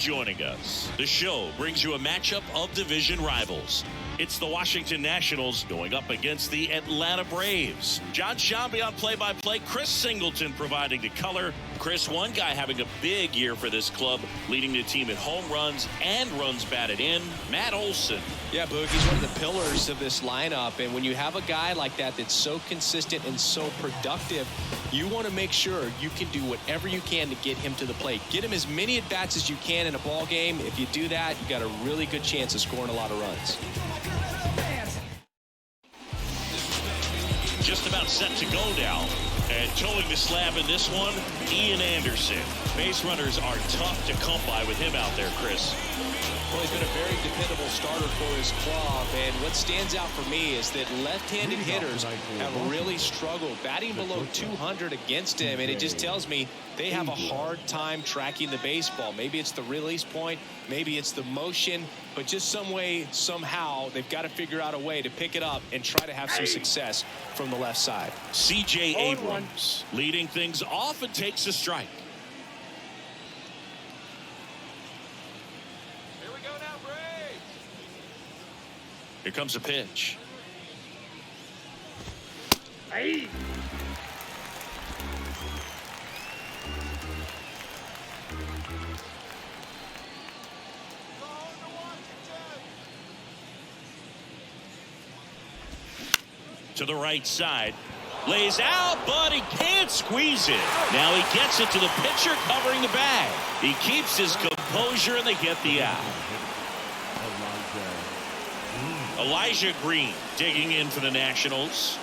joining us. The show brings you a matchup of division rivals. It's the Washington Nationals going up against the Atlanta Braves. John Shambi on play-by-play. Chris Singleton providing the color. Chris, one guy having a big year for this club, leading the team in home runs and runs batted in, Matt Olson. Yeah, Boog, he's one of the pillars of this lineup. And when you have a guy like that that's so consistent and so productive, you want to make sure you can do whatever you can to get him to the plate. Get him as many at-bats as you can in a ball game. If you do that, you got a really good chance of scoring a lot of runs. Just about set to go now. And towing the slab in this one, Ian Anderson. Base runners are tough to come by with him out there, Chris. Well, he's been a very dependable starter for his club, and what stands out for me is that left-handed hitters have really struggled, batting below 200 against him, and it just tells me they have a hard time tracking the baseball. Maybe it's the release point, maybe it's the motion, but just some way, somehow, they've got to figure out a way to pick it up and try to have some success from the left side. C.J. Abrams leading things off and takes a strike. Here comes a pitch. Hey. To the right side. Lays out, but he can't squeeze it. Now he gets it to the pitcher covering the bag. He keeps his composure and they get the out. Elijah Green digging in for the Nationals.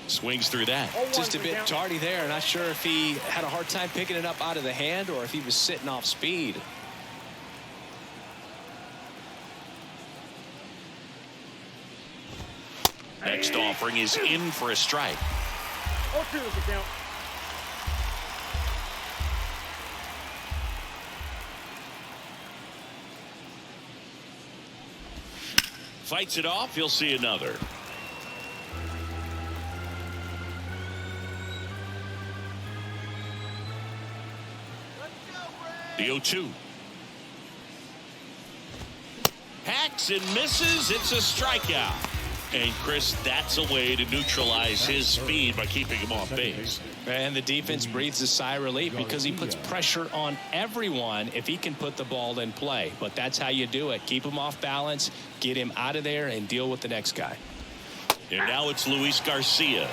Swings through that. Just a bit tardy there. Not sure if he had a hard time picking it up out of the hand or if he was sitting off speed. Next offering is in for a strike. Fights it off. He'll see another. The 0-2. Hacks and misses. It's a strikeout. And Chris, that's a way to neutralize his speed by keeping him off base. And the defense breathes a sigh of relief because he puts pressure on everyone if he can put the ball in play. But that's how you do it. Keep him off balance, get him out of there, and deal with the next guy. And now it's Luis Garcia.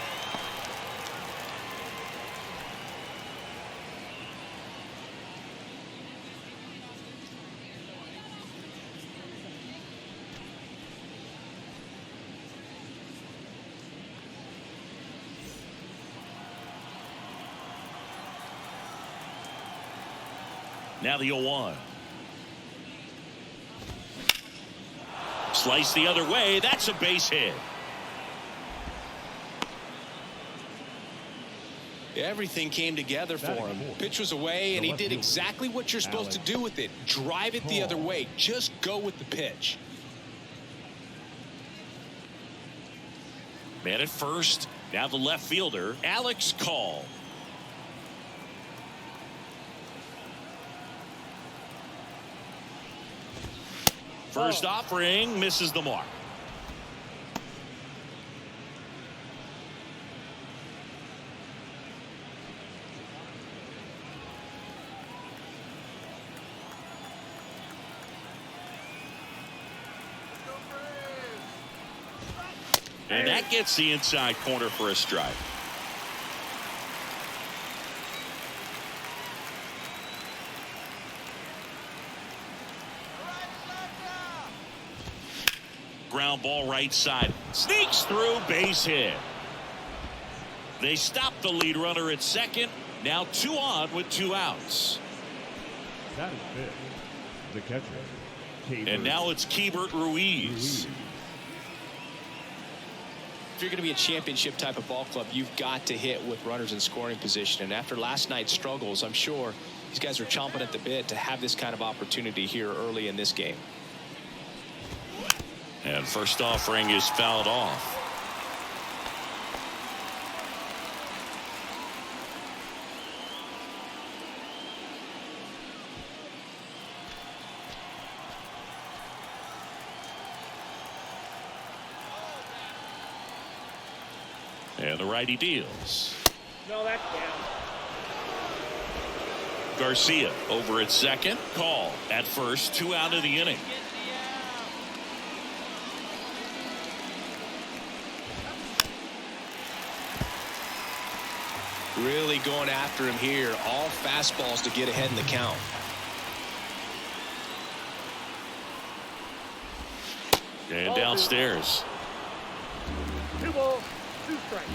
Now the 0-1. Slice the other way. That's a base hit. Everything came together for him. Pitch was away, and he did exactly what you're supposed to do with it. Drive it the other way. Just go with the pitch. Man at first. Now the left fielder, Alex Call. First offering misses the mark. And that gets the inside corner for a strike. Ground ball right side. Sneaks through, base hit. They stop the lead runner at second. Now 2 on with 2 outs. That is big. The catcher. And now it's Keibert Ruiz. If you're going to be a championship type of ball club, you've got to hit with runners in scoring position. And after last night's struggles, I'm sure These guys are chomping at the bit to have this kind of opportunity here early in this game. And first offering is fouled off. And the righty deals. No, that's down. Garcia over at second. Call at first. 2 out of the inning. Really going after him here. All fastballs to get ahead in the count. And downstairs. 2 balls, 2 strikes.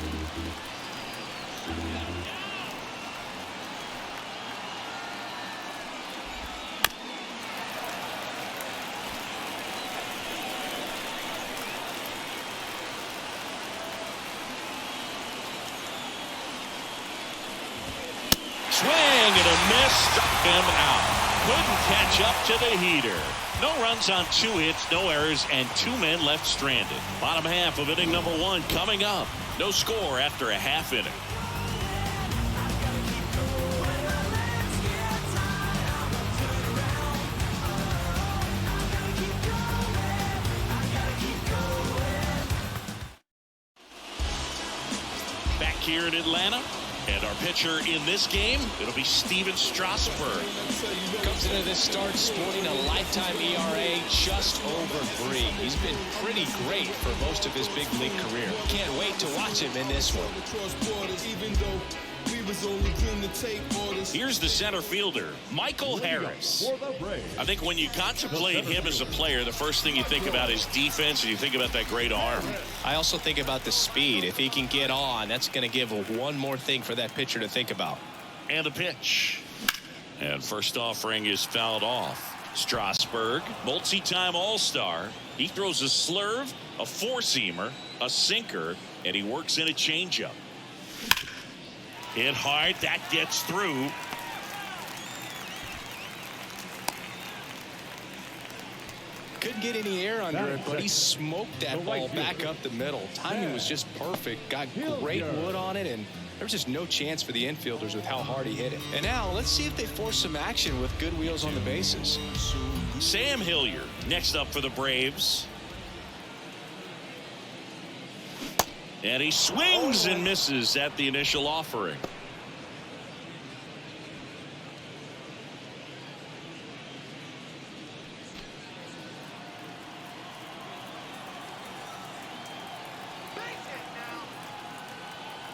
Swing and a miss. Struck him out. Couldn't catch up to the heater. No runs on 2 hits, no errors, and 2 men left stranded. Bottom half of inning number 1 coming up. No score after a half inning. Back here in Atlanta. And our pitcher in this game, it'll be Steven Strasburg. Comes into this start sporting a lifetime ERA just over 3. He's been pretty great for most of his big league career. Can't wait to watch him in this one. Here's the center fielder, Michael Harris. I think when you contemplate him as a player, the first thing you think about is defense, and you think about that great arm. I also think about the speed. If he can get on, that's going to give one more thing for that pitcher to think about. And a pitch. And first offering is fouled off. Strasburg, multi-time All-Star. He throws a slurve, a four-seamer, a sinker, and he works in a changeup. Hit hard, that gets through. Couldn't get any air under it, but he smoked that ball back up the middle. Timing was just perfect. Got great wood on it, and there was just no chance for the infielders with how hard he hit it. And now let's see if they force some action with good wheels on the bases. Sam Hilliard next up for the Braves. And he swings and misses at the initial offering.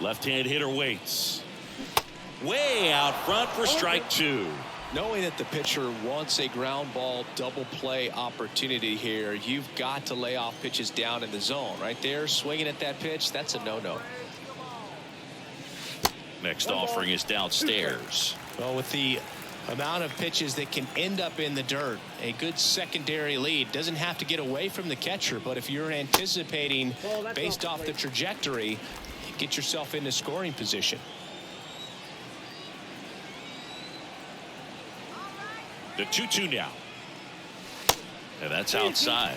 Left-hand hitter waits. Way out front for strike 2. Knowing that the pitcher wants a ground ball double play opportunity here, you've got to lay off pitches down in the zone. Right there, swinging at that pitch, that's a no-no. Next offering is downstairs. Well, with the amount of pitches that can end up in the dirt, a good secondary lead doesn't have to get away from the catcher, but if you're anticipating based off the trajectory, get yourself into scoring position. The 2-2 now. And that's outside.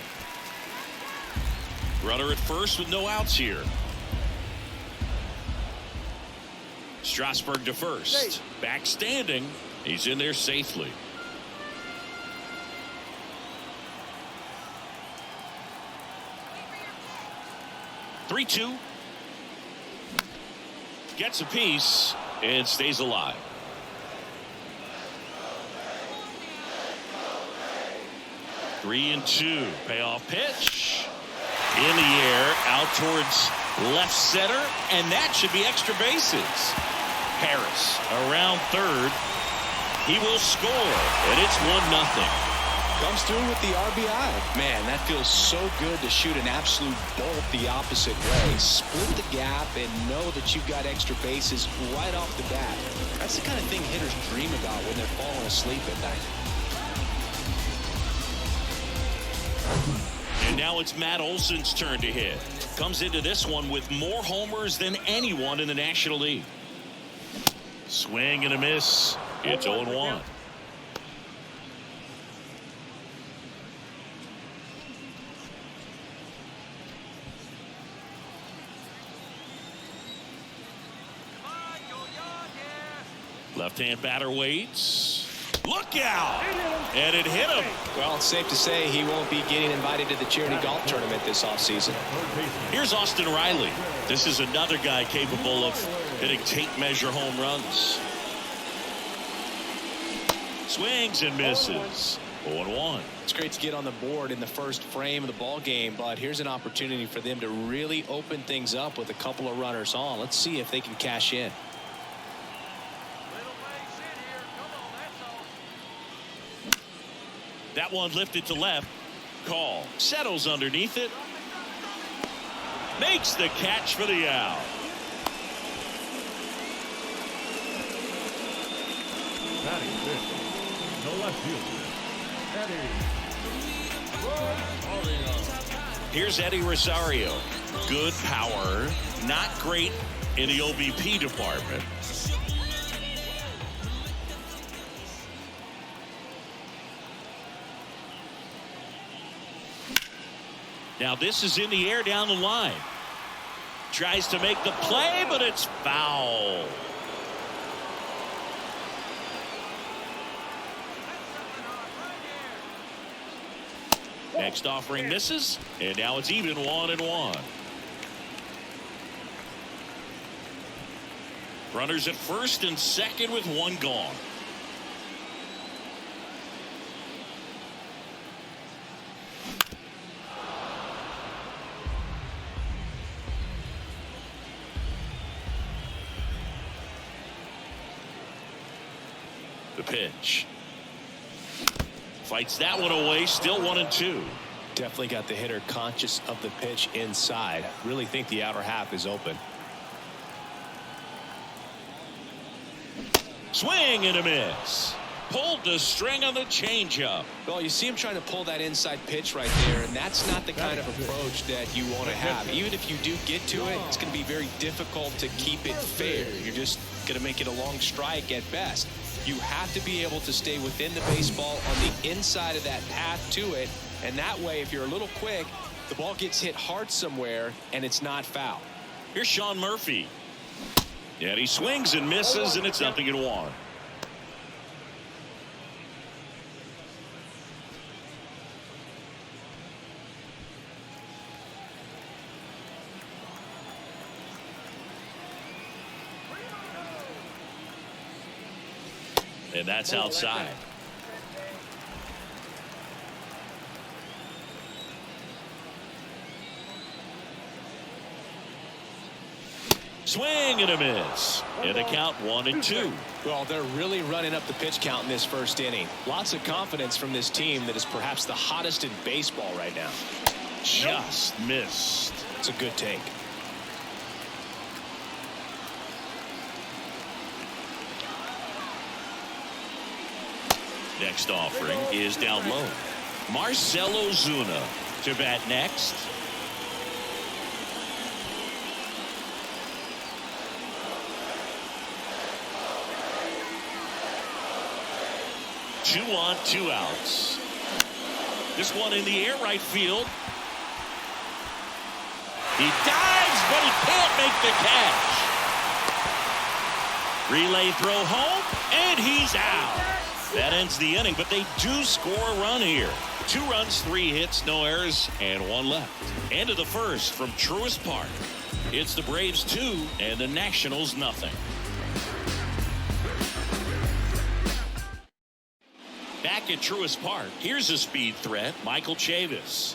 Runner at first with no outs here. Strasburg to first. Back standing. He's in there safely. (3-2). Gets a piece and stays alive. Three and 2. Payoff pitch. In the air, out towards left center, and that should be extra bases. Harris around third. He will score, and it's 1-0. Comes through with the RBI. Man, that feels so good to shoot an absolute bolt the opposite way. Split the gap and know that you've got extra bases right off the bat. That's the kind of thing hitters dream about when they're falling asleep at night. And now it's Matt Olson's turn to hit. Comes into this one with more homers than anyone in the National League. Swing and a miss. It's 0-1. Left-hand batter waits. Look out! And it hit him. Well, it's safe to say he won't be getting invited to the charity golf tournament this offseason. Here's Austin Riley. This is another guy capable of hitting tape measure home runs. Swings and misses. 0-1. It's great to get on the board in the first frame of the ball game, but here's an opportunity for them to really open things up with a couple of runners on. Let's see if they can cash in. That one lifted to left. Call. Settles underneath it. Makes the catch for the out. Batting fifth, no left fielder, Eddie. Here's Eddie Rosario. Good power. Not great in the OBP department. Now this is in the air down the line. Tries to make the play, but it's foul. Next offering misses, and now it's even 1-1. Runners at first and second with one gone. The pitch. Fights that one away. Still 1-2. Definitely got the hitter conscious of the pitch inside. Really think the outer half is open. Swing and a miss. Pulled the string on the changeup. Well, you see him trying to pull that inside pitch right there, and that's not the kind of approach that you want to have. Even if you do get to it, it's going to be very difficult to keep it fair. You're just going to make it a long strike at best. You have to be able to stay within the baseball on the inside of that path to it, and that way, if you're a little quick, the ball gets hit hard somewhere, and it's not foul. Here's Sean Murphy. Yeah, he swings and misses, and it's 0-1. And that's outside. Swing and a miss. And the count 1-2. Well, they're really running up the pitch count in this first inning. Lots of confidence from this team that is perhaps the hottest in baseball right now. Just missed. It's a good take. Next offering is down low. Marcell Ozuna to bat next. Two on, 2 outs. This one in the air right field. He dives, but he can't make the catch. Relay throw home, and he's out. That ends the inning, but they do score a run here. 2 runs, 3 hits, no errors, and 1 left. End of the first from Truist Park. It's the Braves 2 and the Nationals 0. Back at Truist Park, here's a speed threat, Michael Chavis.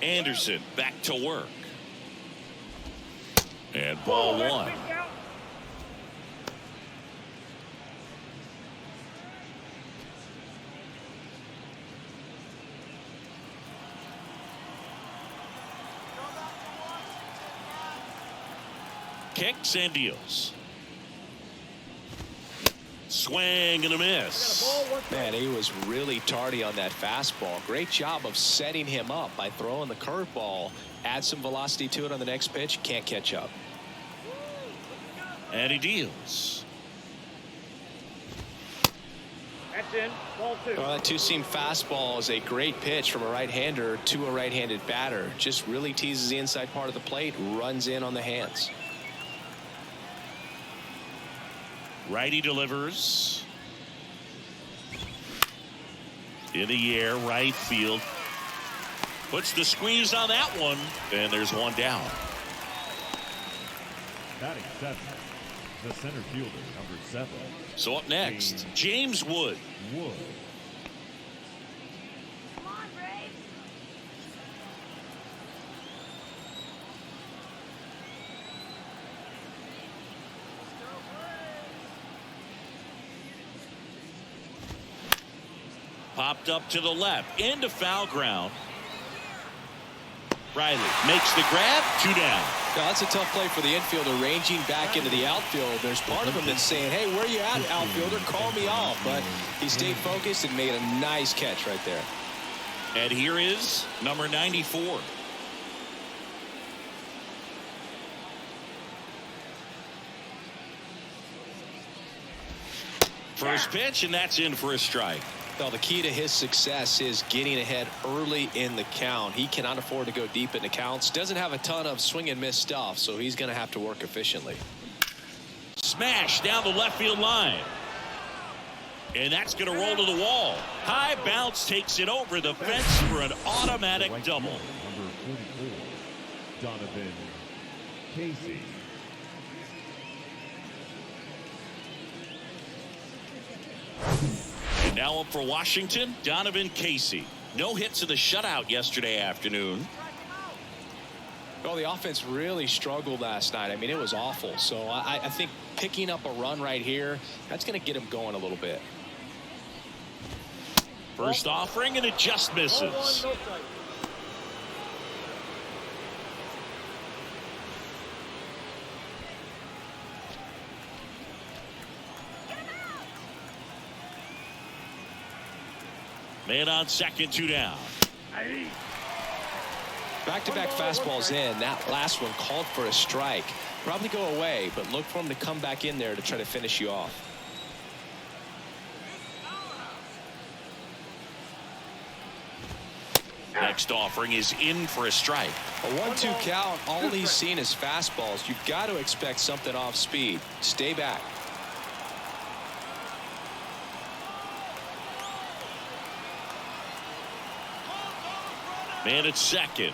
Anderson back to work. And ball 1. Kicks and deals. Swing and a miss. Man, he was really tardy on that fastball. Great job of setting him up by throwing the curveball. Add some velocity to it on the next pitch. Can't catch up. And he deals. That's in. Ball 2. Well, that two-seam fastball is a great pitch from a right-hander to a right-handed batter. Just really teases the inside part of the plate, runs in on the hands. Righty delivers. In the air, right field. Puts the squeeze on that one. And there's one down. Batting 7. The center fielder, number 7. So up next, James Wood. Wood. Come on, Braves. Popped up to the left. Into foul ground. Riley makes the grab. 2 down. Now, that's a tough play for the infielder, ranging back into the outfield. There's part of him that's saying, hey, where you at, outfielder? Call me off. But he stayed focused and made a nice catch right there. And here is number 94. First pitch, and that's in for a strike. Well, the key to his success is getting ahead early in the count. He cannot afford to go deep in the counts. Doesn't have a ton of swing and miss stuff, so he's going to have to work efficiently. Smash down the left field line. And that's going to roll to the wall. High bounce takes it over the fence for an automatic Right double. fielder, number 44. Donovan Casey. And now up for Washington, Donovan Casey. No hits in the shutout yesterday afternoon. Well, the offense really struggled last night. I mean, it was awful. So I think picking up a run right here, that's going to get him going a little bit. First offering, and it just misses. Ball 1, no strike. Man on second, 2 down. Back-to-back fastballs in. That last one called for a strike. Probably go away, but look for him to come back in there to try to finish you off. Next offering is in for a strike. A 1-2 count. All he's seen is fastballs. You've got to expect something off speed. Stay back. Man at second.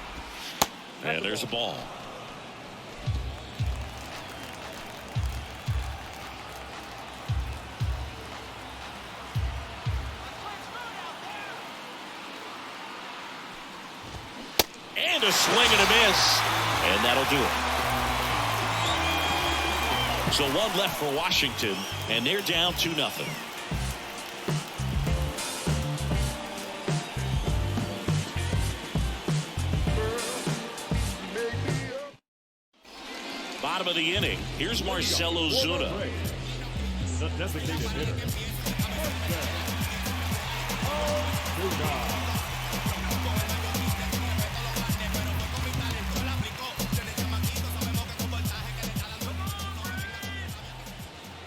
And there's a ball. And a swing and a miss. And that'll do it. So one left for Washington, and they're down 2-0. Bottom of the inning. Here's Marcell Ozuna. The designated hitter. Ozuna.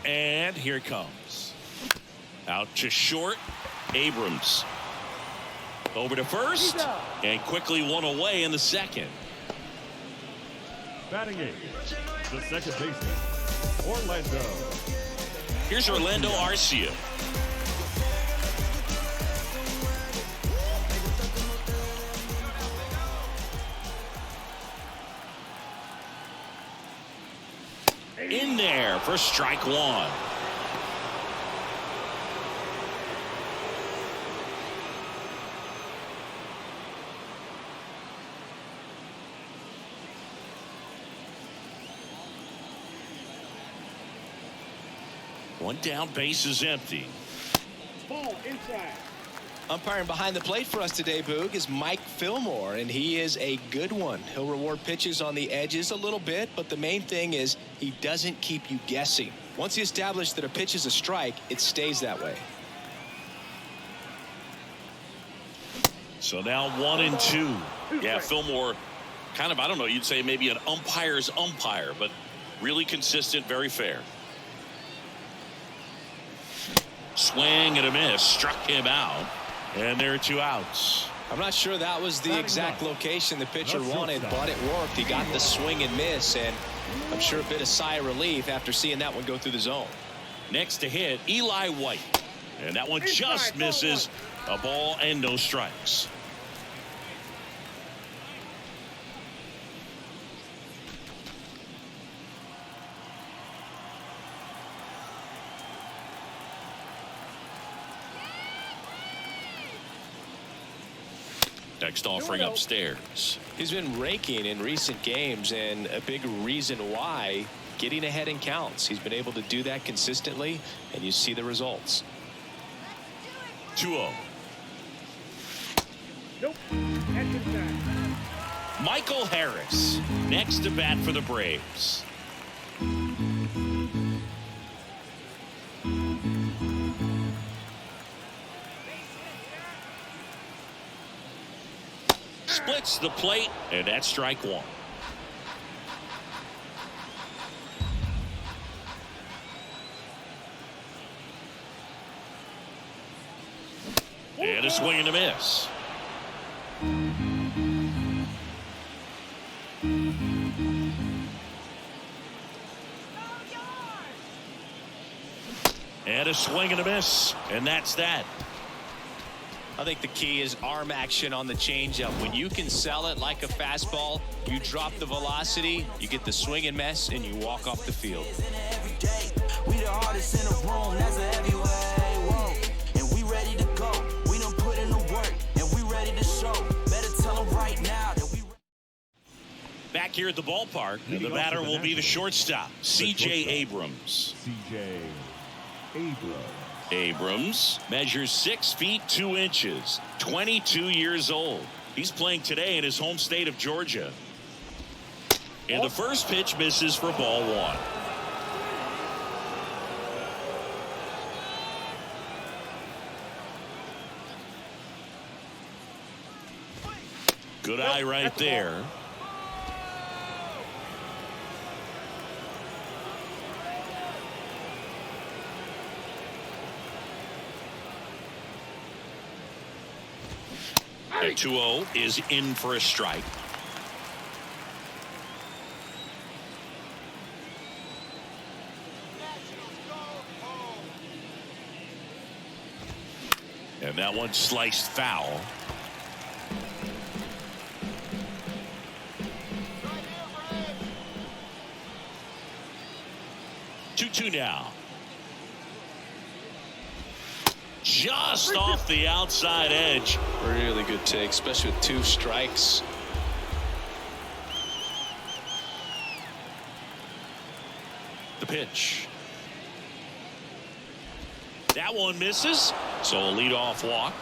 And here it comes. Out to short. Abrams. Over to first. And quickly one away in the second. Batting 8. The second baseman, Orlando. Here's Orlando Arcia. In there for strike one. One down, base is empty. Ball inside. Umpiring behind the plate for us today, Boog, is Mike Fillmore, and he is a good one. He'll reward pitches on the edges a little bit, but the main thing is he doesn't keep you guessing. Once he establishes that a pitch is a strike, it stays that way. So now 1-2. Yeah, Fillmore, kind of, I don't know, you'd say maybe an umpire's umpire, but Really consistent, very fair. Swing and a miss. Struck him out. And there are 2 outs. I'm not sure that was the exact location the pitcher wanted, but it worked. He got the swing and miss, and I'm sure a bit of sigh of relief after seeing that one go through the zone. Next to hit, Eli White. And that one just misses. A ball and no strikes. Next offering upstairs. He's been raking in recent games, and a big reason why, getting ahead in counts. He's been able to do that consistently, and you see the results. 2-0. Nope. That's inside. Michael Harris next to bat for the Braves. Splits the plate, and that's strike 1. And a swing and a miss. And a swing and a miss, and that's that. I think the key is arm action on the changeup. When you can sell it like a fastball, you drop the velocity, you get the swing and miss, and you walk off the field. We the hardest in the room, that's a heavyweight, whoa. And we ready to go, we done put in the work, and we ready to show. Better tell them right now that we... Back here at the ballpark, and the batter will be the shortstop, C.J. Abrams. C.J. Abrams measures 6 feet 2 inches, 22 years old. He's playing today in his home state of Georgia. And the first pitch misses for ball 1. Good eye right there. And 2-0 is in for a strike. And that one sliced foul. Two now. Just off the outside edge. Really good take, especially with 2 strikes. The pitch. That one misses. So a leadoff walk.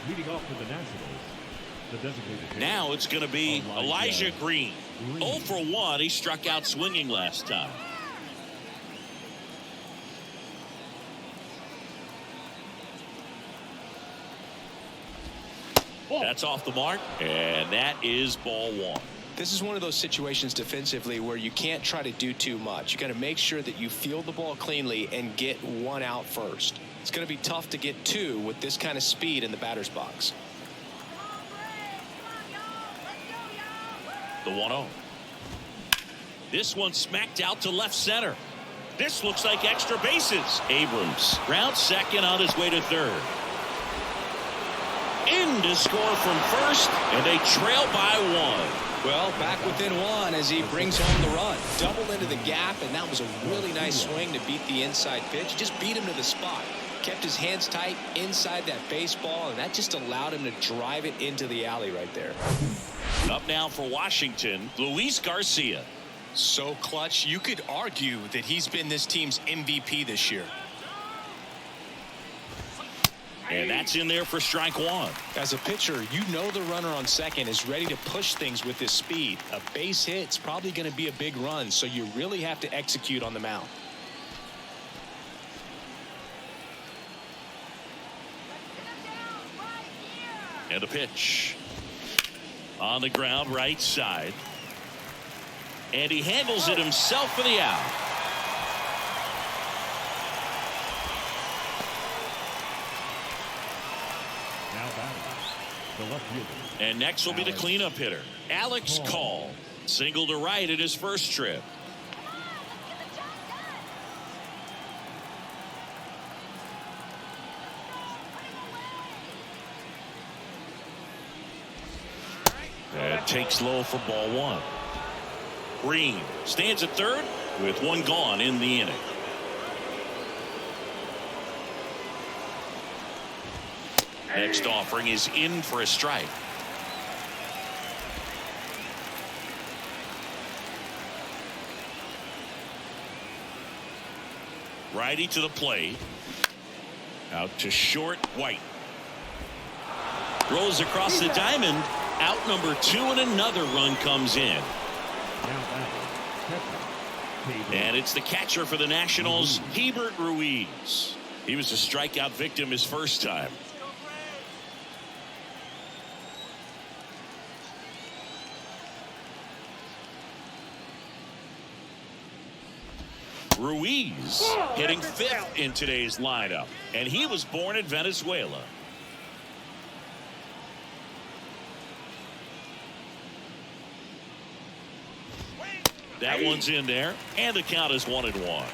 Leading off for the Nationals, the designated hitter. Now it's going to be Elijah Green. 0 for 1. He struck out swinging last time. That's off the mark, and that is ball 1. This is one of those situations defensively where you can't try to do too much. You got to make sure that you field the ball cleanly and get 1 out first. It's going to be tough to get 2 with this kind of speed in the batter's box. The 1-0. This one smacked out to left center. This looks like extra bases. Abrams rounds second on his way to third. In to score from first, and they trail by 1. Well, back within 1 as he brings home the run. Doubled into the gap, and that was a really nice swing to beat the inside pitch. He just beat him to the spot. Kept his hands tight inside that baseball, and that just allowed him to drive it into the alley right there. Up now for Washington, Luis Garcia. So clutch, you could argue that he's been this team's MVP this year. And that's in there for strike 1. As a pitcher, you know the runner on second is ready to push things with his speed. A base hit's probably going to be a big run, so you really have to execute on the mound. And a pitch. On the ground, right side. And he handles it himself for the out. Now batting, the left fielder. And next will be the cleanup hitter, Alex Call. Single to right at his first trip. That takes low for ball one. Green stands at third with one gone in the inning. Next offering is in for a strike. Righty to the plate. Out to short, White. Rolls across the diamond. Out number 2 and another run comes in. And it's the catcher for the Nationals, Hebert Ruiz. He was a strikeout victim his first time. Ruiz hitting 5th in today's lineup, and he was born in Venezuela. That one's in there, and the count is 1-1.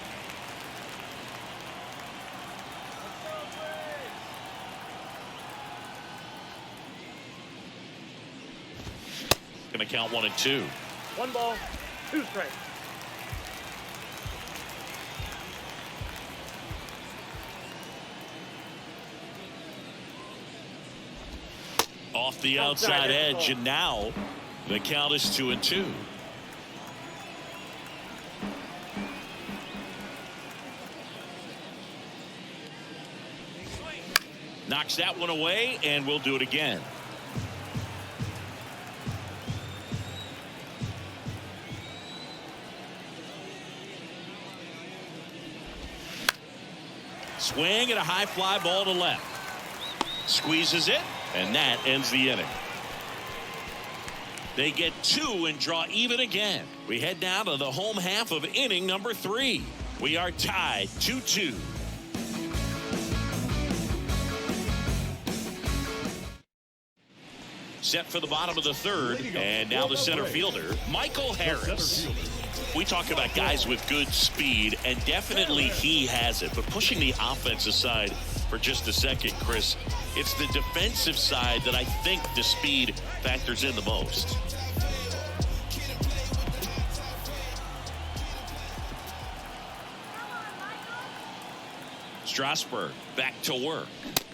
Gonna count 1-2. 1 ball, 2 strikes. Off the outside edge, and now the count is 2-2. Knocks that one away, and we'll do it again. Swing and a high fly ball to left. Squeezes it, and that ends the inning. They get 2 and draw even again. We head now to the home half of inning number 3. We are tied 2-2. Set for the bottom of the third, and now the center fielder, Michael Harris. We talk about guys with good speed, and definitely he has it. But pushing the offense aside for just a second, Chris, it's the defensive side that I think the speed factors in the most. Strasburg back to work.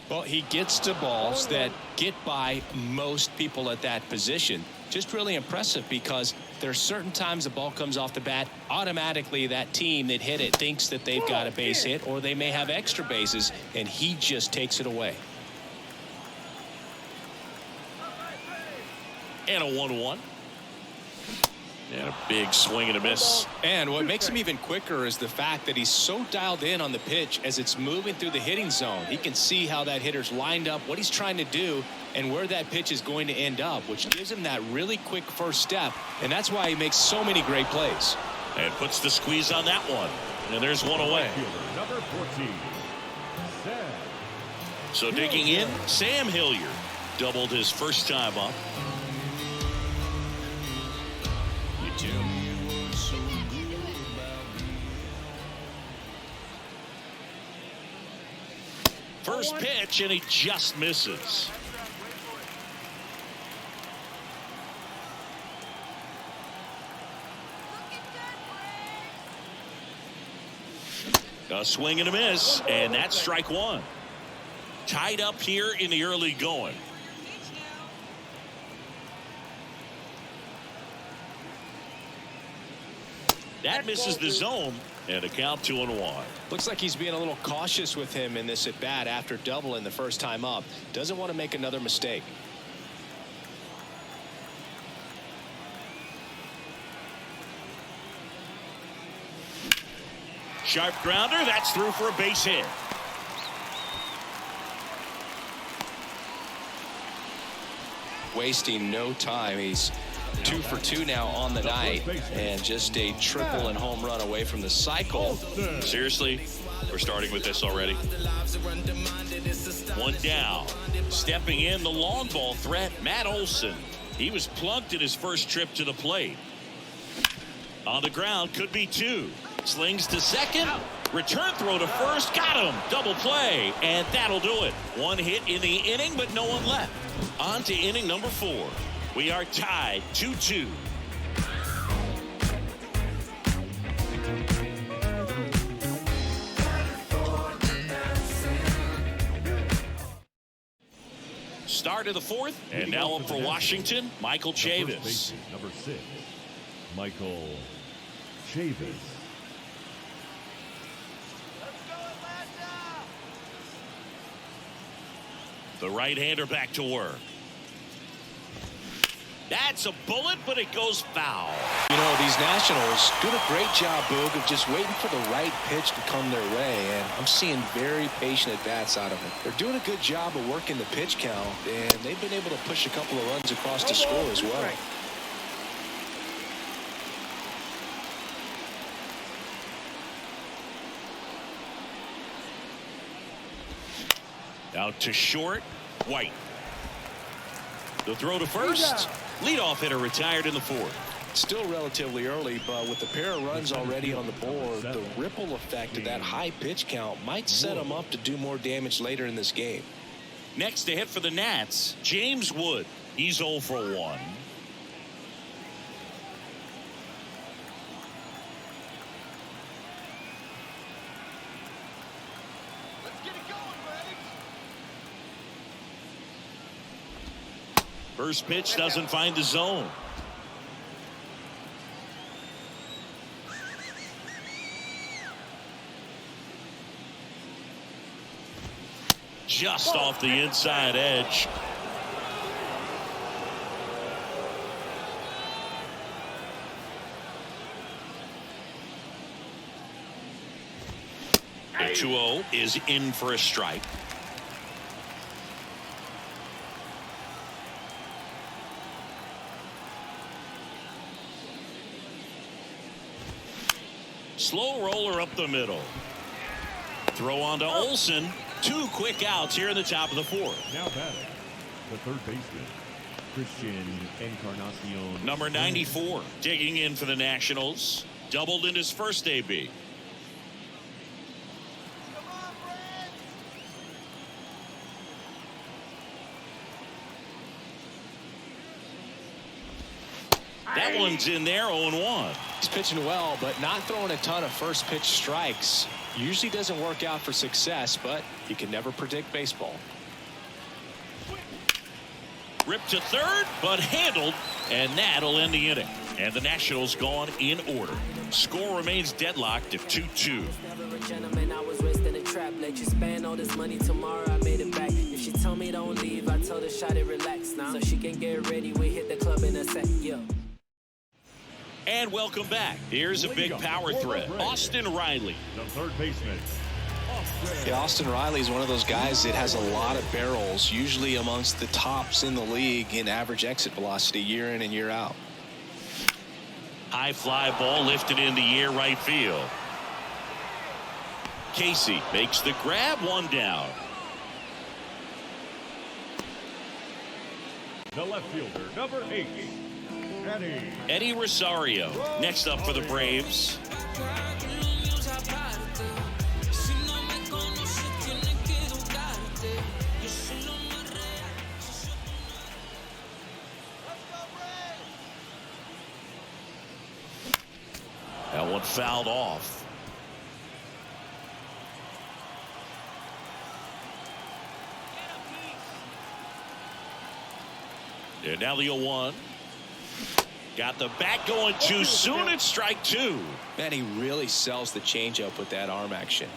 Well, he gets to balls that get by most people at that position. Just really impressive because there are certain times the ball comes off the bat, automatically that team that hit it thinks that they've got a base hit, or they may have extra bases, and he just takes it away. And a 1-1. And a big swing and a miss. And what makes him even quicker is the fact that he's so dialed in on the pitch as it's moving through the hitting zone. He can see how that hitter's lined up, what he's trying to do, and where that pitch is going to end up, which gives him that really quick first step. And that's why he makes so many great plays. And puts the squeeze on that one. And there's one away. Number 14, Sam. So digging in, Sam Hilliard doubled his first time up. First pitch, and he just misses. A swing and a miss, and that's strike one. Tied up here in the early going. That misses the zone, and a count 2-1. Looks like he's being a little cautious with him in this at bat after doubling the first time up. Doesn't want to make another mistake. Sharp grounder, that's through for a base hit. Wasting no time. He's 2 for 2 now on the night, and just a triple and home run away from the cycle. Seriously, we're starting with this already. One down. Stepping in, the long ball threat, Matt Olson. He was plunked in his first trip to the plate. On the ground, could be 2. Slings to second. Return throw to first. Got him. Double play. And that'll do it. 1 hit in the inning, but no one left. On to inning number 4. We are tied 2-2. Start of the 4th, and now up for Washington, Michael Chavis. Number 6, Michael Chavis. The right-hander back to work. That's a bullet, but it goes foul. You know, these Nationals doing a great job, Boog, of just waiting for the right pitch to come their way, and I'm seeing very patient at-bats out of them. They're doing a good job of working the pitch count, and they've been able to push a couple of runs across the score as well. Out to short, White. The throw to first. Leadoff hitter retired in the 4th. Still relatively early, but with the pair of runs already on the board, the ripple effect of that high pitch count might set them up to do more damage later in this game. Next to hit for the Nats, James Wood. He's 0 for 1. First pitch doesn't find the zone. Just off the inside edge. The 2-0 is in for a strike. Slow roller up the middle. Throw on to Olson. 2 quick outs here in the top of the 4th. Now batting, the third baseman, Christian Encarnacion. Number 94 digging in for the Nationals. Doubled in his first AB. That one's in there, 0-1. He's pitching well, but not throwing a ton of first pitch strikes. Usually doesn't work out for success, but you can never predict baseball. Ripped to third, but handled, and that'll end the inning. And the Nationals gone in order. Score remains deadlocked at 2-2. Never a gentleman, I was raised in a trap. Let you spend all this money tomorrow, I made it back. If she told me don't leave, I told her shot it relax now. So she can get ready, we hit the club in a sec, yeah. And welcome back. Here's a big power threat. Austin Riley. The third baseman. Yeah, Austin Riley is one of those guys that has a lot of barrels, usually amongst the tops in the league in average exit velocity year in and year out. High fly ball lifted in the air right field. Casey makes the grab, 1 down. The left fielder, number 8, Eddie Rosario next up for the Braves. That one fouled off. And now the 0-1. Got the bat going too soon. It's strike 2. Man, he really sells the changeup with that arm action.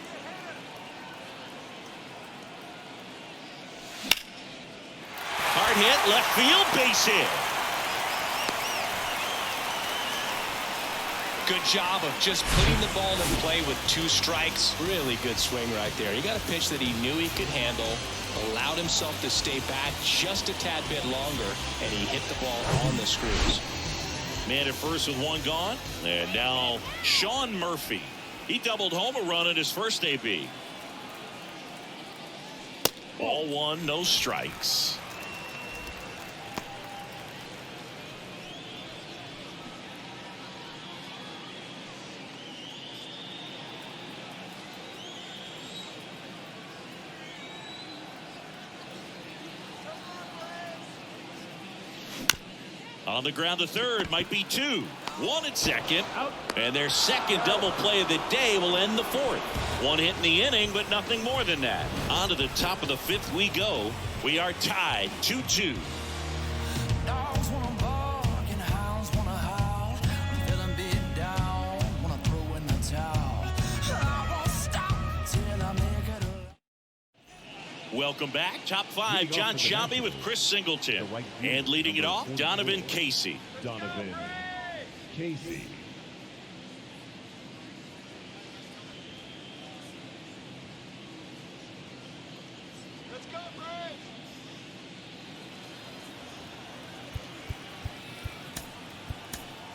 Hard hit, left field, base hit. Good job of just putting the ball in play with 2 strikes. Really good swing right there. He got a pitch that he knew he could handle, allowed himself to stay back just a tad bit longer, and he hit the ball on the screws. Man at first with one gone. And now Sean Murphy. He doubled home a run in his first AB. Ball one, no strikes. On the ground, the third might be two. One at second. And their second double play of the day will end the fourth. One hit in the inning, but nothing more than that. On to the top of the fifth we go. We are tied 2-2. Dogs wanna bark and hounds wanna howl. I'm feeling beat down, wanna throw in the towel. I won't stop till I make it up. Welcome back. Top five, John Sciambi with Chris Singleton. And leading it off, Donovan Casey. Donovan Casey.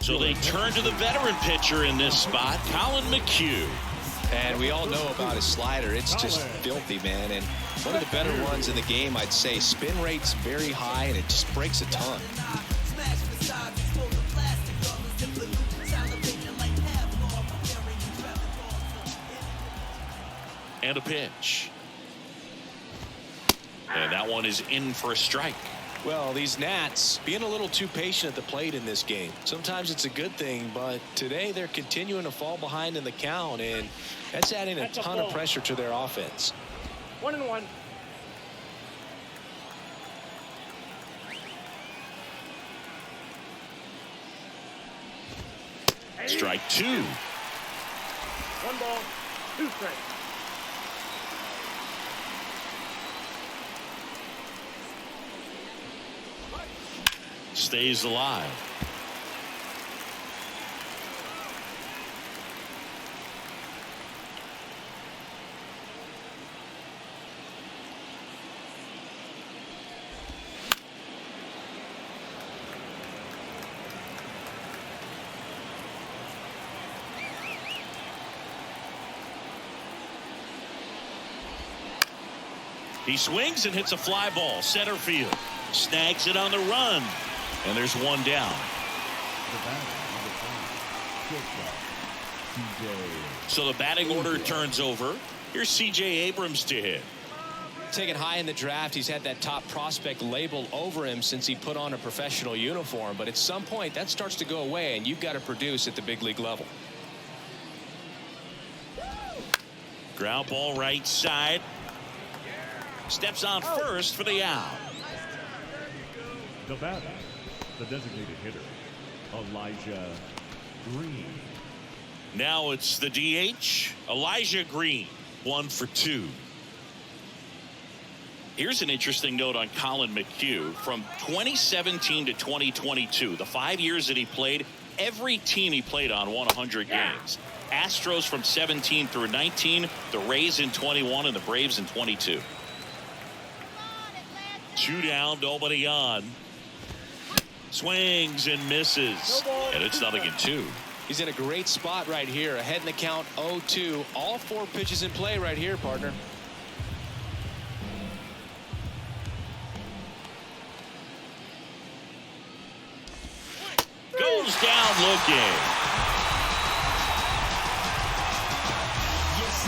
So they turn to the veteran pitcher in this spot, Colin McHugh. And we all know about his slider. It's just filthy, man. And one of the better ones in the game, I'd say. Spin rate's very high, and it just breaks a ton. And a pitch. And that one is in for a strike. Well, these Nats being a little too patient at the plate in this game. Sometimes it's a good thing, but today they're continuing to fall behind in the count, and that's adding a ton of pressure to their offense. 1-1. Strike two. 1 ball, 2 strikes. Stays alive. He swings and hits a fly ball center field. Snags it on the run. And there's one down. So the batting order turns over. Here's C.J. Abrams to hit. Taken high in the draft, he's had that top prospect label over him since he put on a professional uniform. But at some point, that starts to go away, and you've got to produce at the big league level. Ground ball right side. Steps on first for the out. The batter, the designated hitter, Elijah Green. Now it's the DH, Elijah Green, 1 for 2. Here's an interesting note on Colin McHugh. From 2017 to 2022, the 5 years that he played, every team he played on won 100 games. Astros from 17 through 19, the Rays in 21, and the Braves in 22. 2 down, nobody on. Swings and misses. And it's 0-2. He's in a great spot right here. Ahead in the count 0-2. All 4 pitches in play right here, partner. Goes down looking.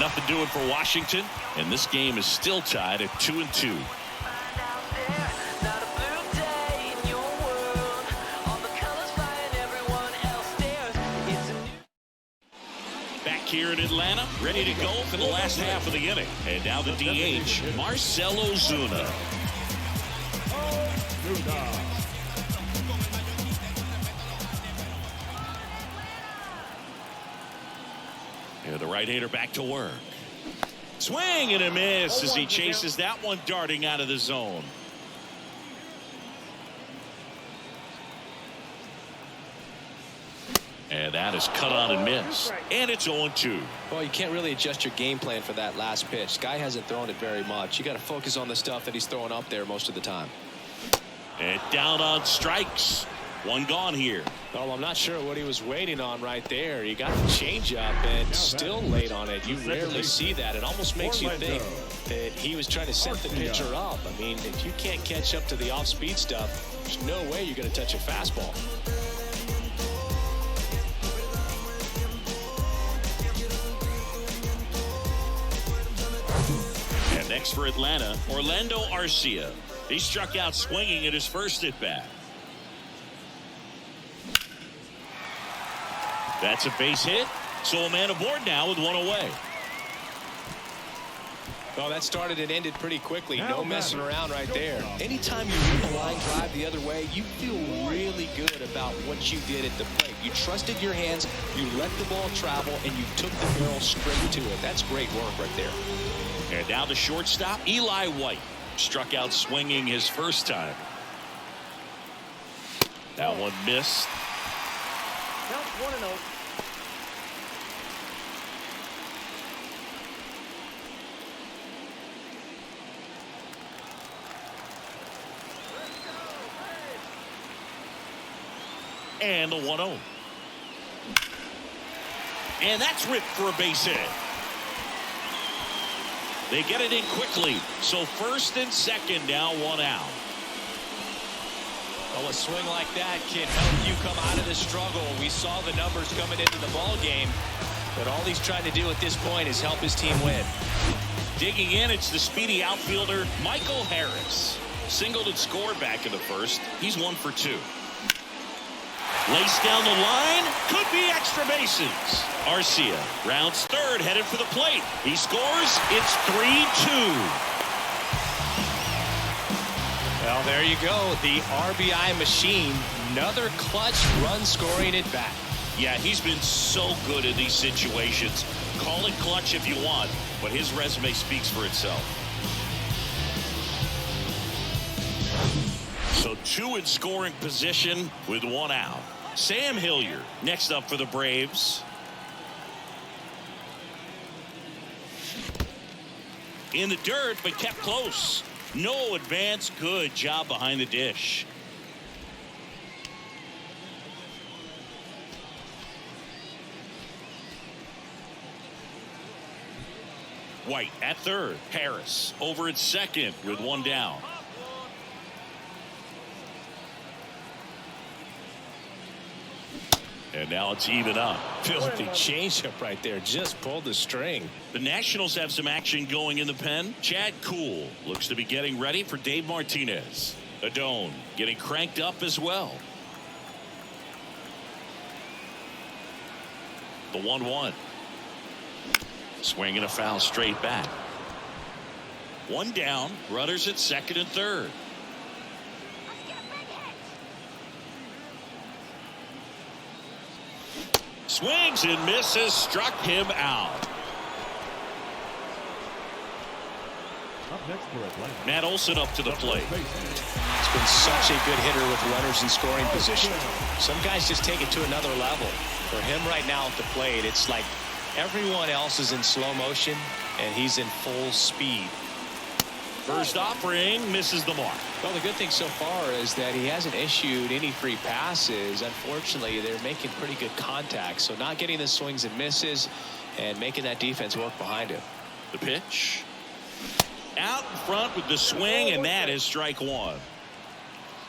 Nothing doing for Washington. And this game is still tied at 2-2. Here in Atlanta, ready to go for the last half of the inning. And now the DH, Marcell Ozuna. And the right-hander back to work. Swing and a miss as he chases that one darting out of the zone. And that is cut on and missed. And it's 0-2. Well, you can't really adjust your game plan for that last pitch. Guy hasn't thrown it very much. You got to focus on the stuff that he's throwing up there most of the time. And down on strikes. One gone here. Well, I'm not sure what he was waiting on right there. He got the changeup and still late on it. You rarely see that. It almost makes you think that he was trying to set the pitcher up. I mean, if you can't catch up to the off-speed stuff, there's no way you're going to touch a fastball. And next for Atlanta, Orlando Arcia. He struck out swinging at his first at-bat. That's a base hit, so a man aboard now with one away. Well, that started and ended pretty quickly. No messing around right there. Anytime you hit a line drive the other way, you feel really good about what you did at the plate. You trusted your hands, you let the ball travel, and you took the barrel straight to it. That's great work right there. And now the shortstop, Eli White. Struck out swinging his first time. That one missed. Count 1-0. And the 1-0. And that's ripped for a base hit. They get it in quickly. So first and second now, one out. Well, a swing like that can help you come out of the struggle. We saw the numbers coming into the ball game, but all he's trying to do at this point is help his team win. Digging in, it's the speedy outfielder Michael Harris. Singled and scored back in the first. He's 1 for 2. Laced down the line, could be extra bases. Arcia rounds third, headed for the plate. He scores. It's 3-2. Well, there you go. The RBI machine. Another clutch run scoring at bat. Yeah, he's been so good in these situations. Call it clutch if you want, but his resume speaks for itself. So 2 in scoring position with 1 out. Sam Hilliard next up for the Braves. In the dirt, but kept close. No advance. Good job behind the dish. White at third. Harris over at second with 1 down. And now it's even up. Filthy changeup right there. Just pulled the string. The Nationals have some action going in the pen. Chad Kuhl looks to be getting ready for Dave Martinez. Adone getting cranked up as well. The 1-1. Swing and a foul straight back. 1 down. Runners at second and third. Swings and misses, struck him out. Up next for Atlanta, Matt Olson up to the plate. He's been such a good hitter with runners in scoring position. Some guys just take it to another level. For him right now at the plate, it's like everyone else is in slow motion and he's in full speed. First offering misses the mark. Well, the good thing so far is that he hasn't issued any free passes. Unfortunately, they're making pretty good contact. So not getting the swings and misses and making that defense work behind him. The pitch. Out in front with the swing, and that is strike 1.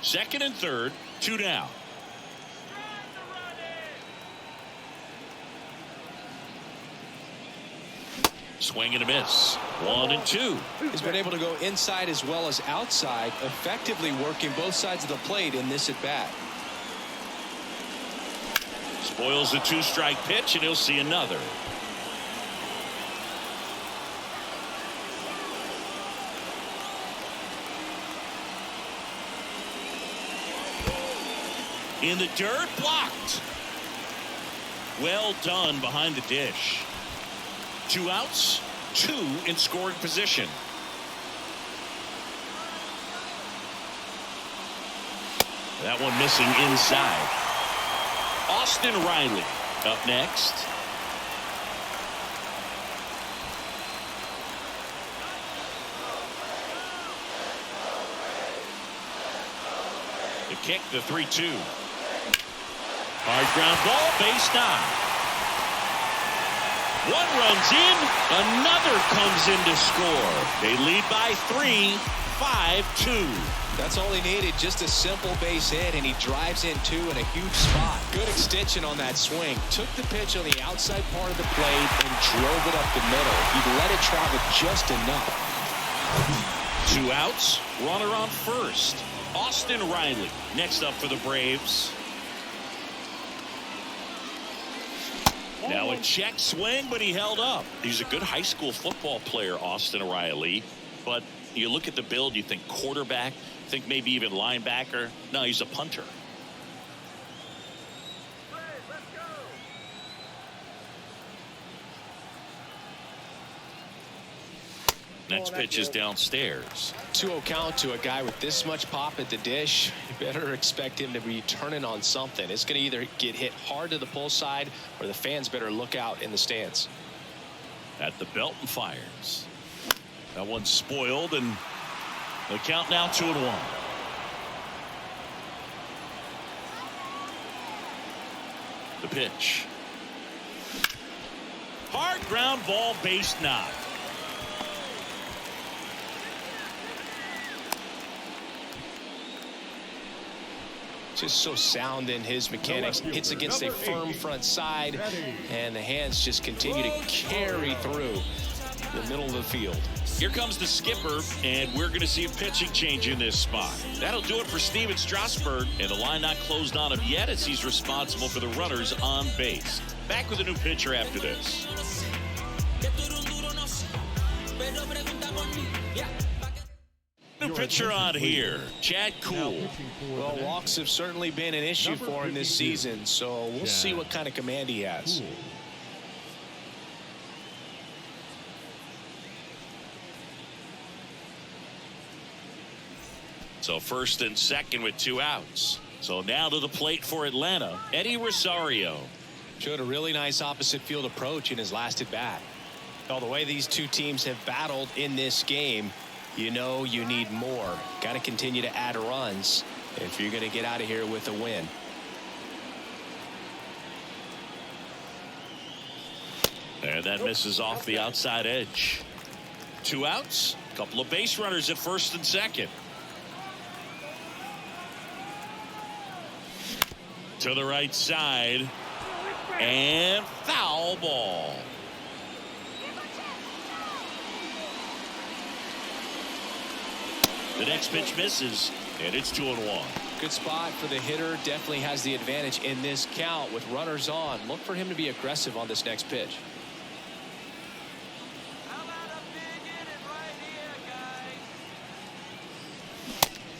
Second and third, 2 down. Swing and a miss. 1 and 2. He's been able to go inside as well as outside, effectively working both sides of the plate in this at bat. Spoils the 2-strike pitch, and he'll see another. In the dirt, blocked. Well done behind the dish. 2 outs, 2 in scoring position. That one missing inside. Austin Riley up next. The kick, the 3-2. Hard ground ball, base knock. One runs in, another comes in to score. They lead by 3, 5-2. That's all he needed, just a simple base hit, and he drives in two in a huge spot. Good extension on that swing. Took the pitch on the outside part of the plate and drove it up the middle. He let it travel just enough. 2 outs, runner on first. Austin Riley next up for the Braves. Now a check swing, but he held up. He's a good high school football player, Austin Riley. But you look at the build, you think quarterback, think maybe even linebacker. No, he's a punter. Next pitch is downstairs. 2-0 count to a guy with this much pop at the dish. You better expect him to be turning on something. It's going to either get hit hard to the pull side, or the fans better look out in the stands. At the belt and fires. That one's spoiled, and the count now 2-1. The pitch. Hard ground ball, base knock. Just so sound in his mechanics. Hits against a firm front side, and the hands just continue to carry through the middle of the field. Here comes the skipper, and we're going to see a pitching change in this spot. That'll do it for Steven Strasburg, and the line not closed on him yet as he's responsible for the runners on base. Back with a new pitcher after this. New pitcher on here, Chad Kuhl. Well, walks have certainly been an issue for him this season, so we'll see what kind of command he has. So first and second with 2 outs. So now to the plate for Atlanta, Eddie Rosario. Showed a really nice opposite field approach in his last at bat. Well, the way these two teams have battled in this game, you know you need more. Got to continue to add runs if you're going to get out of here with a win. And that misses off the outside edge. 2 outs, a couple of base runners at first and second. To the right side, and foul ball. The next pitch misses, and it's 2-1. Good spot for the hitter. Definitely has the advantage in this count with runners on. Look for him to be aggressive on this next pitch.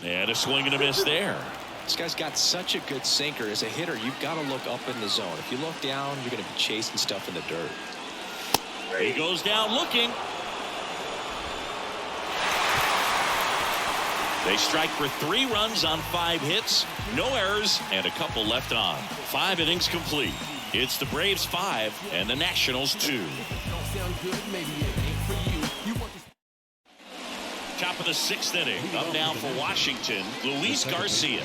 And a swing and a miss there. This guy's got such a good sinker. As a hitter, you've got to look up in the zone. If you look down, you're going to be chasing stuff in the dirt. He goes down looking. They strike for 3 runs on 5 hits, no errors, and a couple left on. 5 innings complete. It's the Braves 5 and the Nationals 2. Top of the 6th inning. Up now for Washington, Luis Garcia.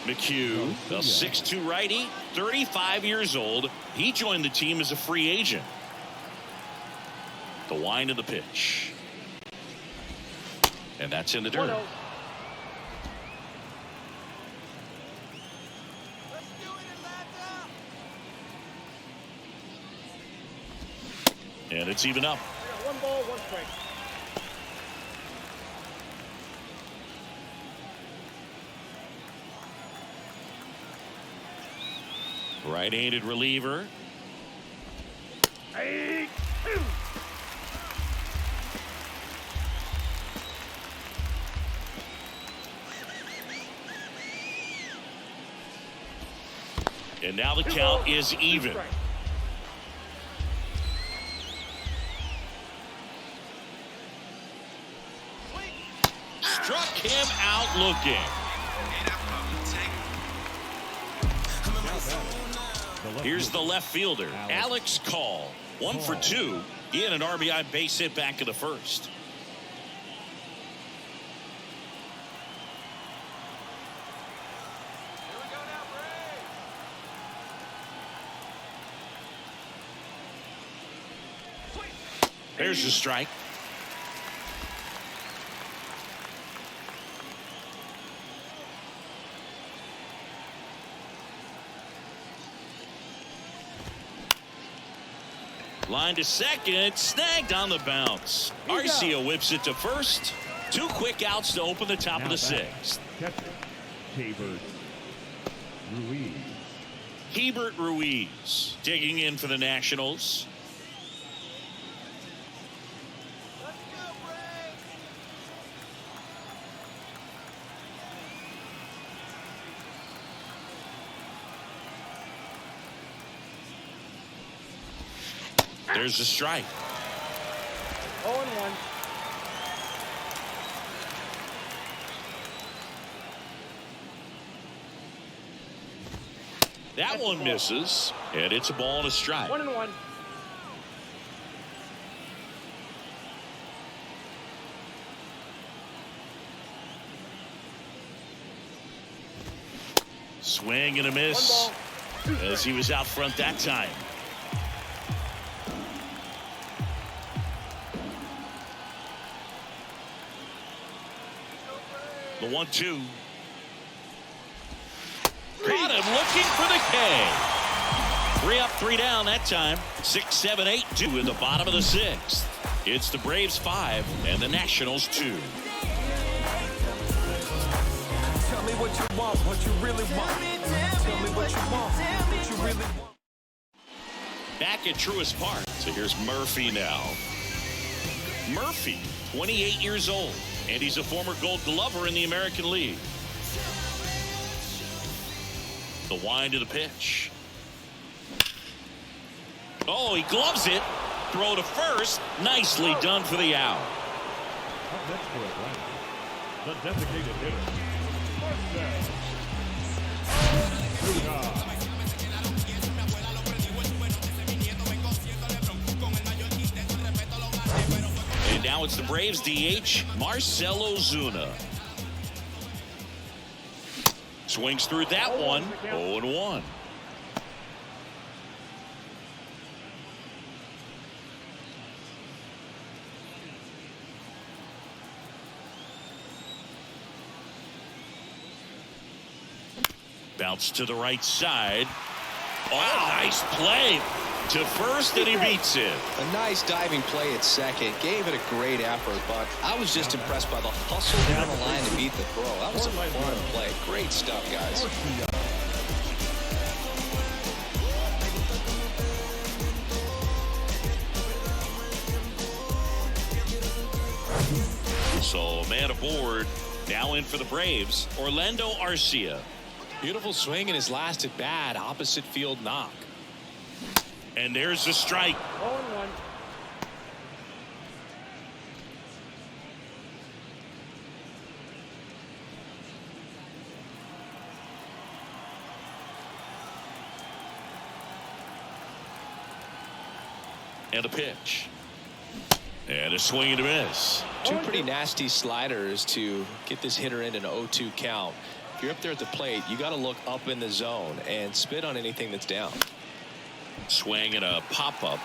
McHugh, the 6'2 righty, 35 years old. He joined the team as a free agent. The wind of the pitch. And that's in the dirt. And it's even up. 1 ball, 1 strike. Right-handed reliever. Hey, And now the count is even. Struck him out looking. Here's the left fielder, Alex Call. 1 for 2. He had an RBI base hit back in the first. There's the strike. Line to second, snagged on the bounce. Arcia whips it to first. 2 quick outs to open the top of the 6th. Catcher, Ruiz. Hebert Ruiz digging in for the Nationals. There's a strike. 0-1. That one misses, and it's a ball and a strike. 1-1. Swing and a miss as he was out front that time. The 1-2. Got him looking for the K. 3 up, 3 down that time. 6, 7, 8, 2 in the bottom of the 6th. It's the Braves 5 and the Nationals 2. Tell me what you want, what you really want. Tell me what you want, what you really want. Back at Truist Park. So here's Murphy now. Murphy, 28 years old, and he's a former Gold Glover in the American League. The wind to the pitch. Oh, he gloves it. Throw to first. Nicely done for the out. Up next for Atlanta, the designated hitter, And now it's the Braves DH, Marcell Ozuna. Swings through that one. 0-1. Bounce to the right side. Oh, nice play to first, and he beats it. A nice diving play at second. Gave it a great effort, but I was just impressed by the hustle down the line to beat the throw. That was a fun play. Great stuff, guys. So, man aboard. Now in for the Braves, Orlando Arcia. Beautiful swing in his last at bat. Opposite field knock. And there's the strike. 0-1. And a pitch. And a swing and a miss. 2 pretty nasty sliders to get this hitter in an 0-2 count. If you're up there at the plate, you got to look up in the zone and spit on anything that's down. Swing and a pop-up.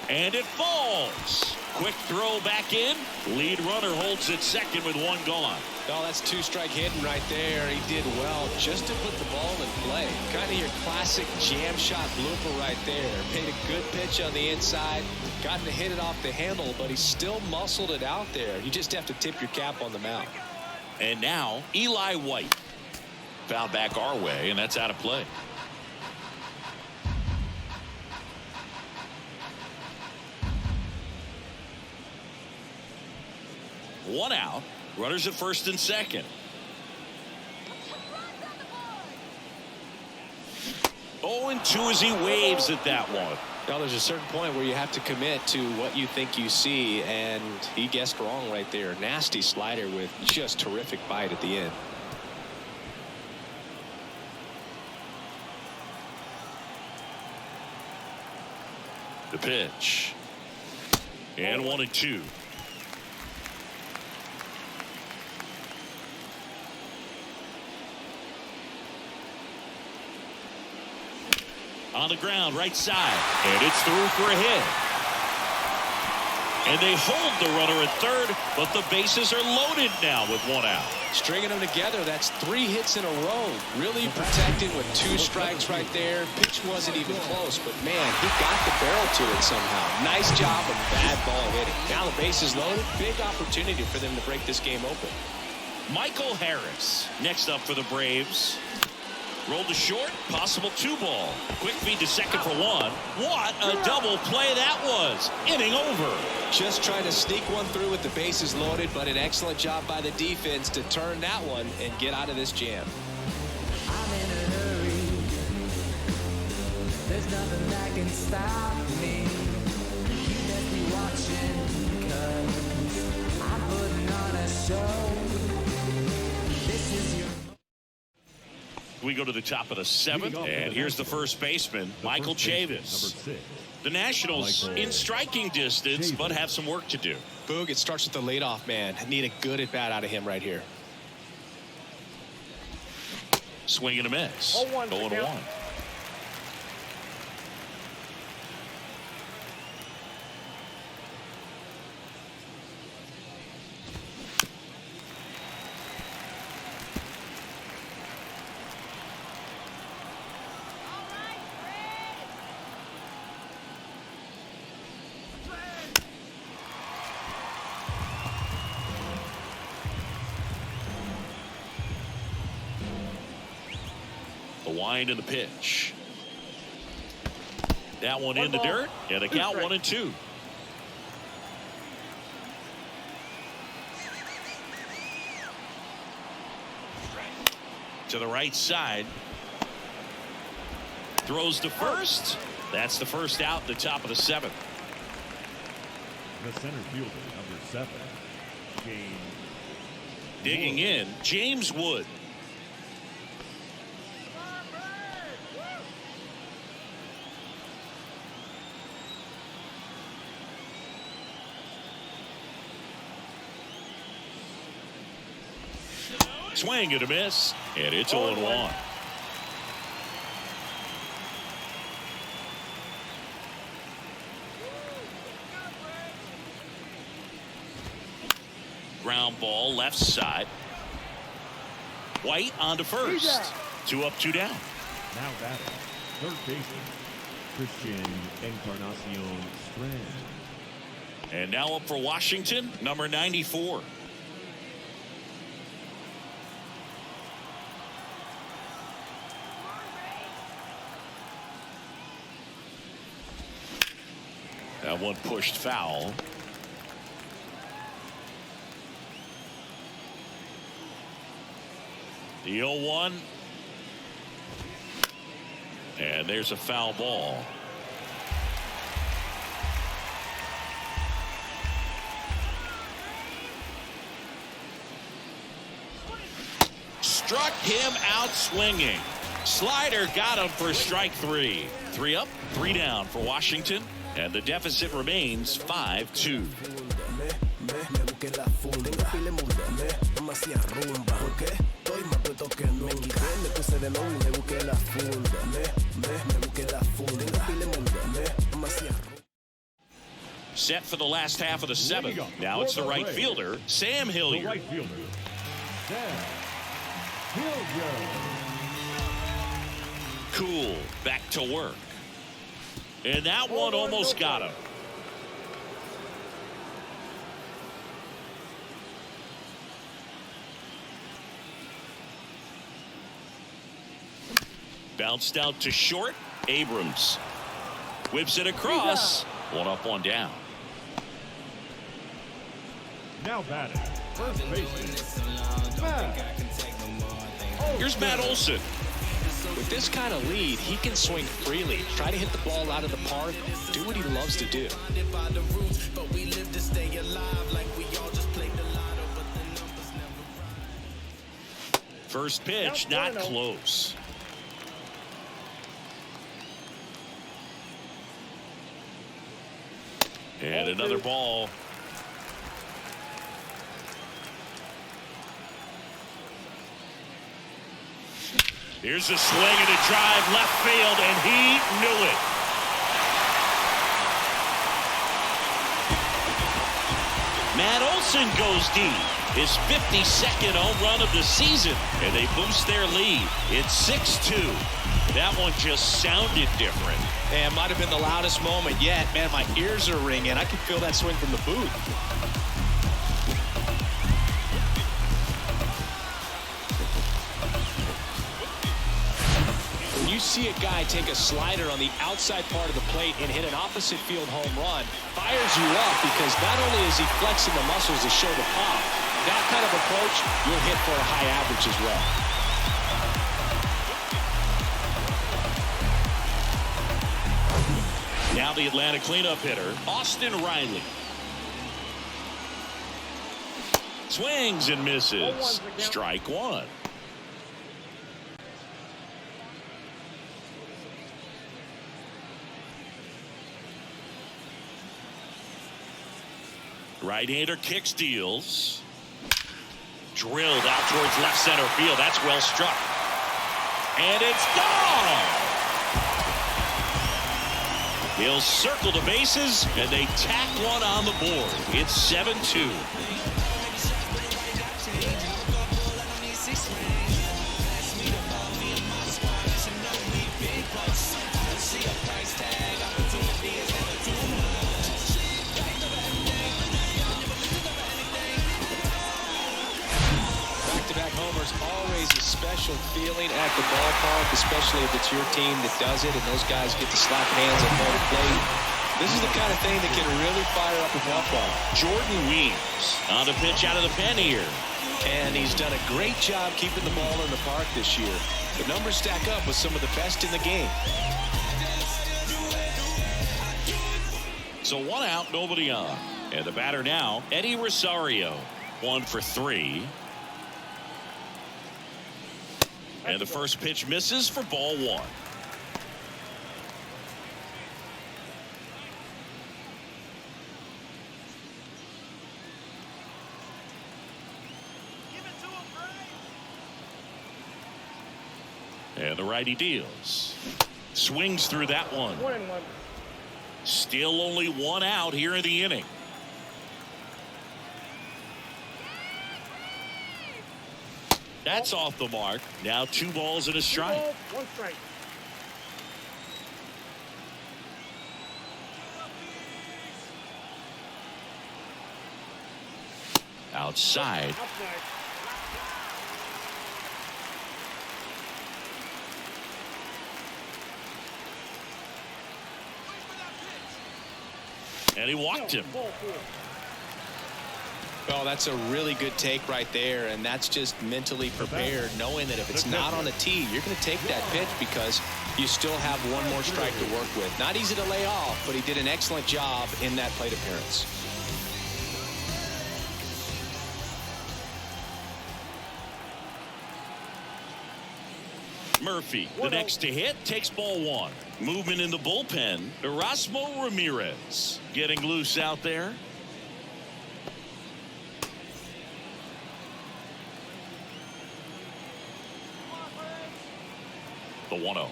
And it falls. Quick throw back in. Lead runner holds at second with 1 gone. Oh, that's 2-strike hitting right there. He did well just to put the ball in play. Kind of your classic jam shot blooper right there. Paid a good pitch on the inside. Got to hit it off the handle, but he still muscled it out there. You just have to tip your cap on the mound. And now Eli White. Foul back our way, and that's out of play. One out. Runners at first and second. 0-2 as he waves at that one. Now there's a certain point where you have to commit to what you think you see, and he guessed wrong right there. Nasty slider with just terrific bite at the end. The pitch. And 1-2. On the ground, right side. And it's through for a hit. And they hold the runner at third, but the bases are loaded now with one out. Stringing them together, that's 3 hits in a row. Really protected with 2 strikes right there. Pitch wasn't even close, but man, he got the barrel to it somehow. Nice job of bad ball hitting. Now the bases loaded, big opportunity for them to break this game open. Michael Harris next up for the Braves. Rolled to short, possible 2-ball. Quick feed to second for 1. What a double play that was. Inning over. Just trying to sneak one through with the bases loaded, but an excellent job by the defense to turn that one and get out of this jam. I'm in a hurry. There's nothing that can stop me. You best be watching, 'cause I'm putting on a show. This is your... We go to the top of the 7th, and here's the first baseman, Michael Chavis. The Nationals in striking distance, but have some work to do. Boog, it starts with the leadoff man. Need a good at-bat out of him right here. Swing and a miss. 0-1. 0-1. The wind and the pitch. That one in the dirt, and the count 1-2. To the right side. Throws to first. That's the first out, the top of the 7th. The center fielder, number 7, James. Digging in, James Wood. Swing and a miss, and it's 0-1. Ground ball left side. White on to first. 2 up, 2 down. Now batting, third baseman, Christian Encarnacion Strand. And now up for Washington, number 94. That one pushed foul. The 0-1. And there's a foul ball. Struck him out swinging. Slider got him for strike 3. 3 up, 3 down for Washington. And the deficit remains 5-2. Set for the last half of the 7th. Now it's the right fielder, Sam Hilliard. The right fielder, Sam Hilliard. Cool, back to work. And that one almost got him. Bounced out to short. Abrams whips it across. 1 up, 1 down. Now batting, first baseman, Matt. Here's Matt Olson. With this kind of lead, he can swing freely, try to hit the ball out of the park, do what he loves to do. First pitch, not close. And another ball. Here's a swing and a drive left field, and he knew it. Matt Olson goes deep. His 52nd home run of the season, and they boost their lead. It's 6-2. That one just sounded different. And it might have been the loudest moment yet. Man, my ears are ringing. I can feel that swing from the booth. When you see a guy take a slider on the outside part of the plate and hit an opposite field home run, fires you up because not only is he flexing the muscles to show the pop, that kind of approach, you'll hit for a high average as well. Now the Atlanta cleanup hitter, Austin Riley. Swings and misses. Strike one. Right-hander kick steals. Drilled out towards left center field. That's well struck. And it's gone! He'll circle the bases, and they tack one on the board. It's 7-2. Back-to-back homers, always a special feeling at the ballpark, especially if it's your team that does it and those guys get to slap hands at home plate. This is the kind of thing that can really fire up a ball club. Jordan Weems on the pitch out of the pen here. And he's done a great job keeping the ball in the park this year. The numbers stack up with some of the best in the game. So 1 out, nobody on. And the batter now, Eddie Rosario. 1 for 3. And the first pitch misses for ball 1. And the righty deals. Swings through that one. 1-1. Still only 1 out here in the inning. That's off the mark. Now 2 balls and a strike. 2 balls, 1 strike. Outside. And he walked him. Well, that's a really good take right there, and that's just mentally prepared, knowing that if it's not on the tee, you're going to take that pitch because you still have 1 more strike to work with. Not easy to lay off, but he did an excellent job in that plate appearance. Murphy, the next to hit, takes ball 1. Movement in the bullpen. Erasmo Ramirez getting loose out there. The 1-0.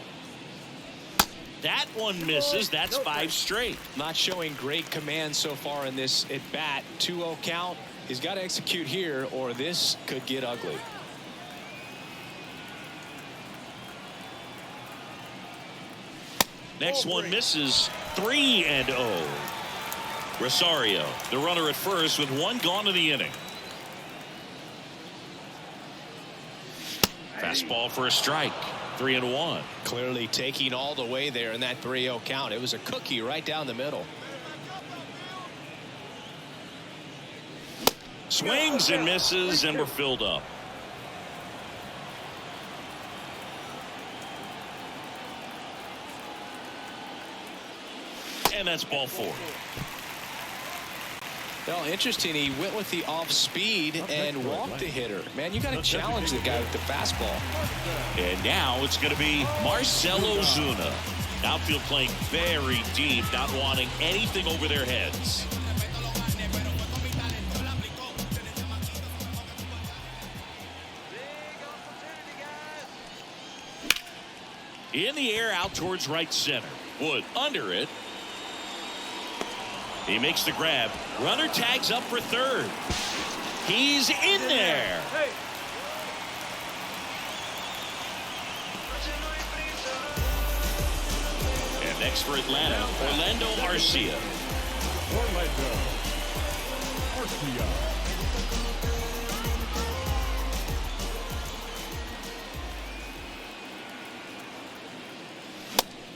That one misses. That's 5 straight. Not showing great command so far in this at bat. 2-0 count. He's got to execute here or this could get ugly. Next one misses. 3-0. Rosario, the runner at first with 1 gone in the inning. Fastball for a strike. 3-1. Clearly taking all the way there in that 3-0 count. It was a cookie right down the middle. Swings and misses, and we're filled up. And that's ball 4. Well, interesting. He went with the off speed and walked the hitter. Man, you got to challenge the guy with the fastball. And now it's going to be Marcell Ozuna. Outfield playing very deep, not wanting anything over their heads. In the air out towards right center. Wood under it. He makes the grab. Runner tags up for third. He's in there. Hey. And next for Atlanta, Orlando Arcia. Orlando Arcia.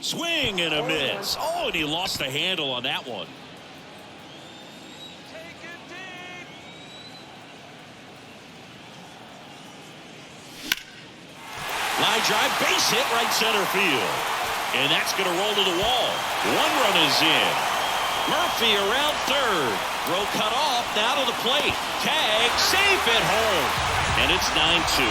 Swing and a miss. Oh, and he lost the handle on that one. Line drive, base hit, right center field. And that's going to roll to the wall. One run is in. Murphy around third. Throw cut off, now to the plate. Tag, safe at home. And it's 9-2.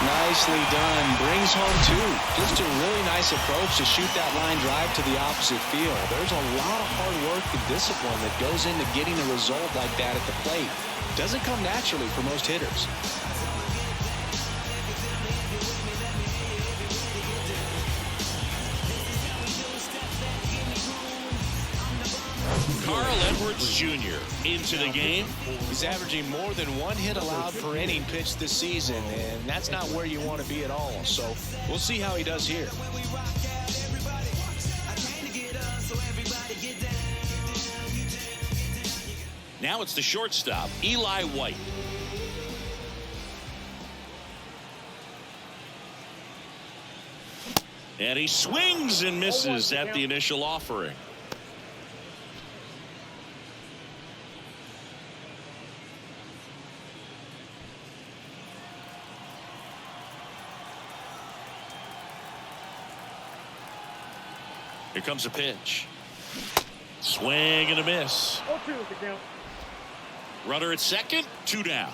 Nicely done. Brings home two. Just a really nice approach to shoot that line drive to the opposite field. There's a lot of hard work and discipline that goes into getting a result like that at the plate. Doesn't come naturally for most hitters. Carl Edwards Jr. into the game. He's averaging more than one hit allowed per inning pitched this season, and that's not where you want to be at all. So we'll see how he does here. Now it's the shortstop, Eli White. And he swings and misses at the initial offering. Here comes a pitch. Swing and a miss. 0-2 with the count. Runner at second, 2 down.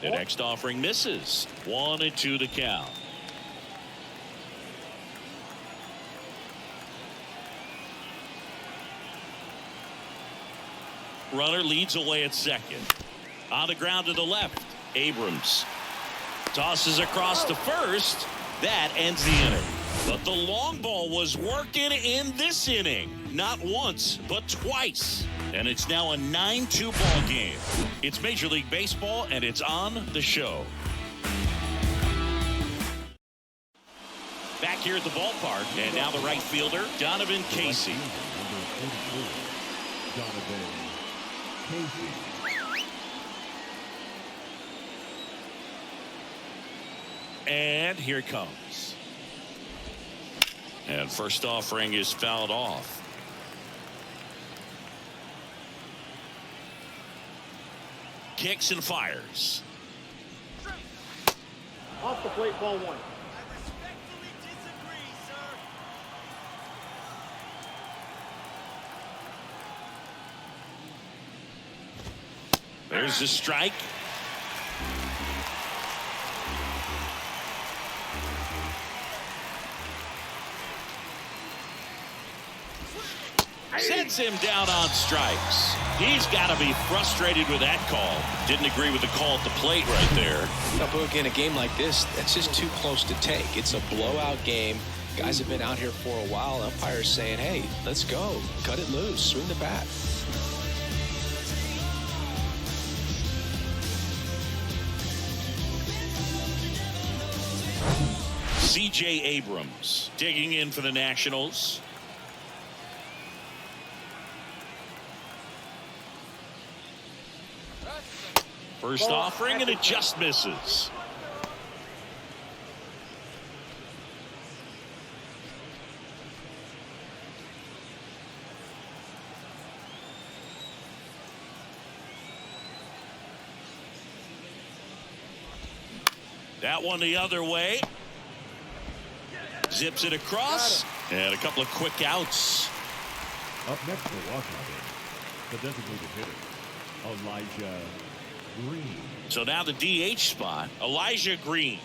The next offering misses. 1-2 the count. Runner leads away at second. On the ground to the left, Abrams tosses across to first. That ends the inning. But the long ball was working in this inning. Not once, but twice. And it's now a 9-2 ball game. It's Major League Baseball, and it's on the show. Back here at the ballpark, and now the right fielder, Donovan Casey. Donovan Casey. And here it comes. And first offering is fouled off. Kicks and fires. Off the plate, ball 1. There's the strike. Sets him down on strikes. He's got to be frustrated with that call. Didn't agree with the call at the plate right there. Now, Boog, in a game like this, that's just too close to take. It's a blowout game. Guys have been out here for a while. Umpires saying, hey, let's go. Cut it loose. Swing the bat. C.J. Abrams digging in for the Nationals. First offering, and it just misses. That one the other way. Zips it across, and a couple of quick outs. Up next for Washington, the designated hitter, Elijah Green. So now the DH spot, Elijah Green.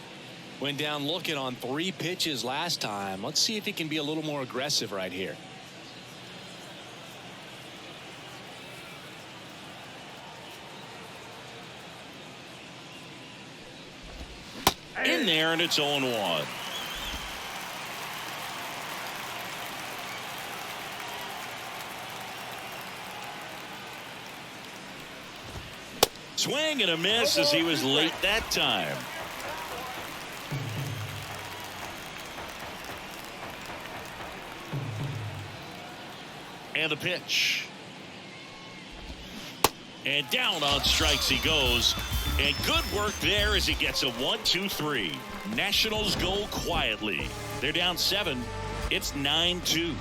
Went down looking on 3 pitches last time. Let's see if he can be a little more aggressive right here. In there, and it's 0-1. swing and a miss as he was late that time. And the pitch. And down on strikes he goes. And good work there as he gets a 1-2-3. Nationals go quietly. They're down 7. It's 9-2.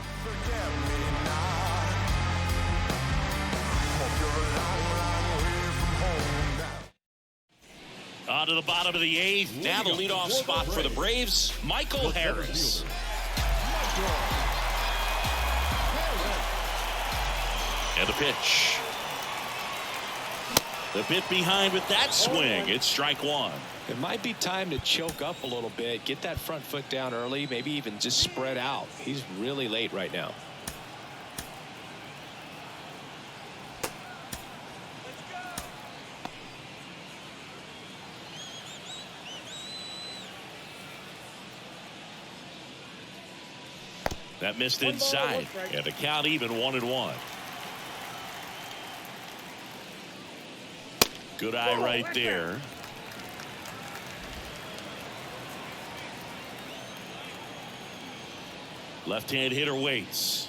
On to the bottom of the 8th. Now the leadoff spot for the Braves, Michael Harris. And the pitch. The bit behind with that swing. It's strike 1. It might be time to choke up a little bit, get that front foot down early, maybe even just spread out. He's really late right now. That missed inside. And the count even 1-1. Good eye right there. Left-hand hitter waits.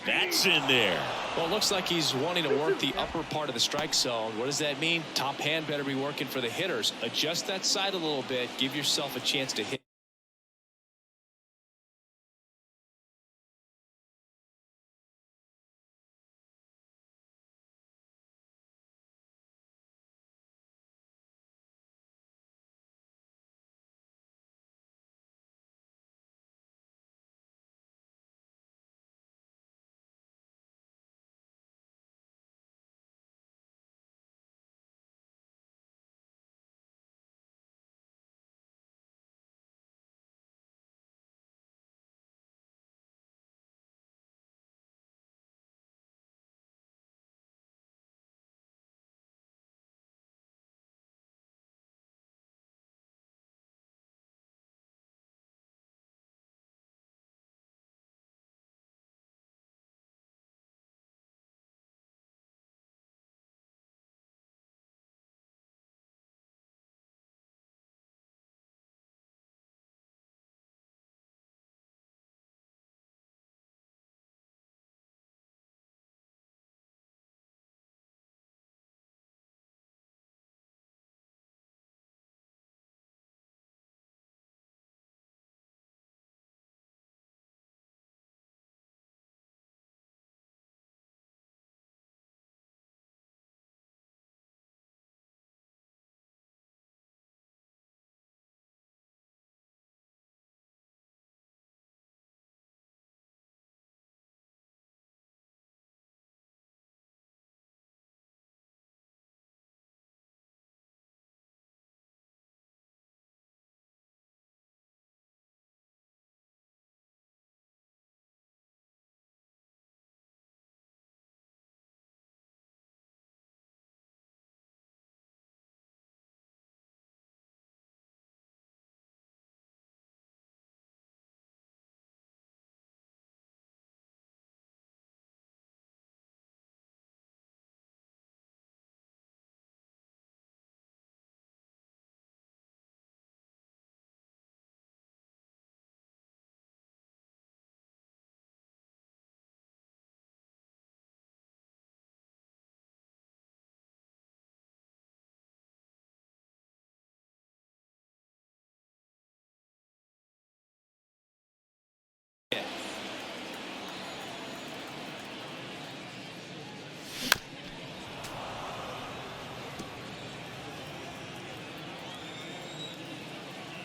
That's in there. Well, it looks like he's wanting to work the upper part of the strike zone. What does that mean? Top hand better be working for the hitters. Adjust that side a little bit. Give yourself a chance to hit.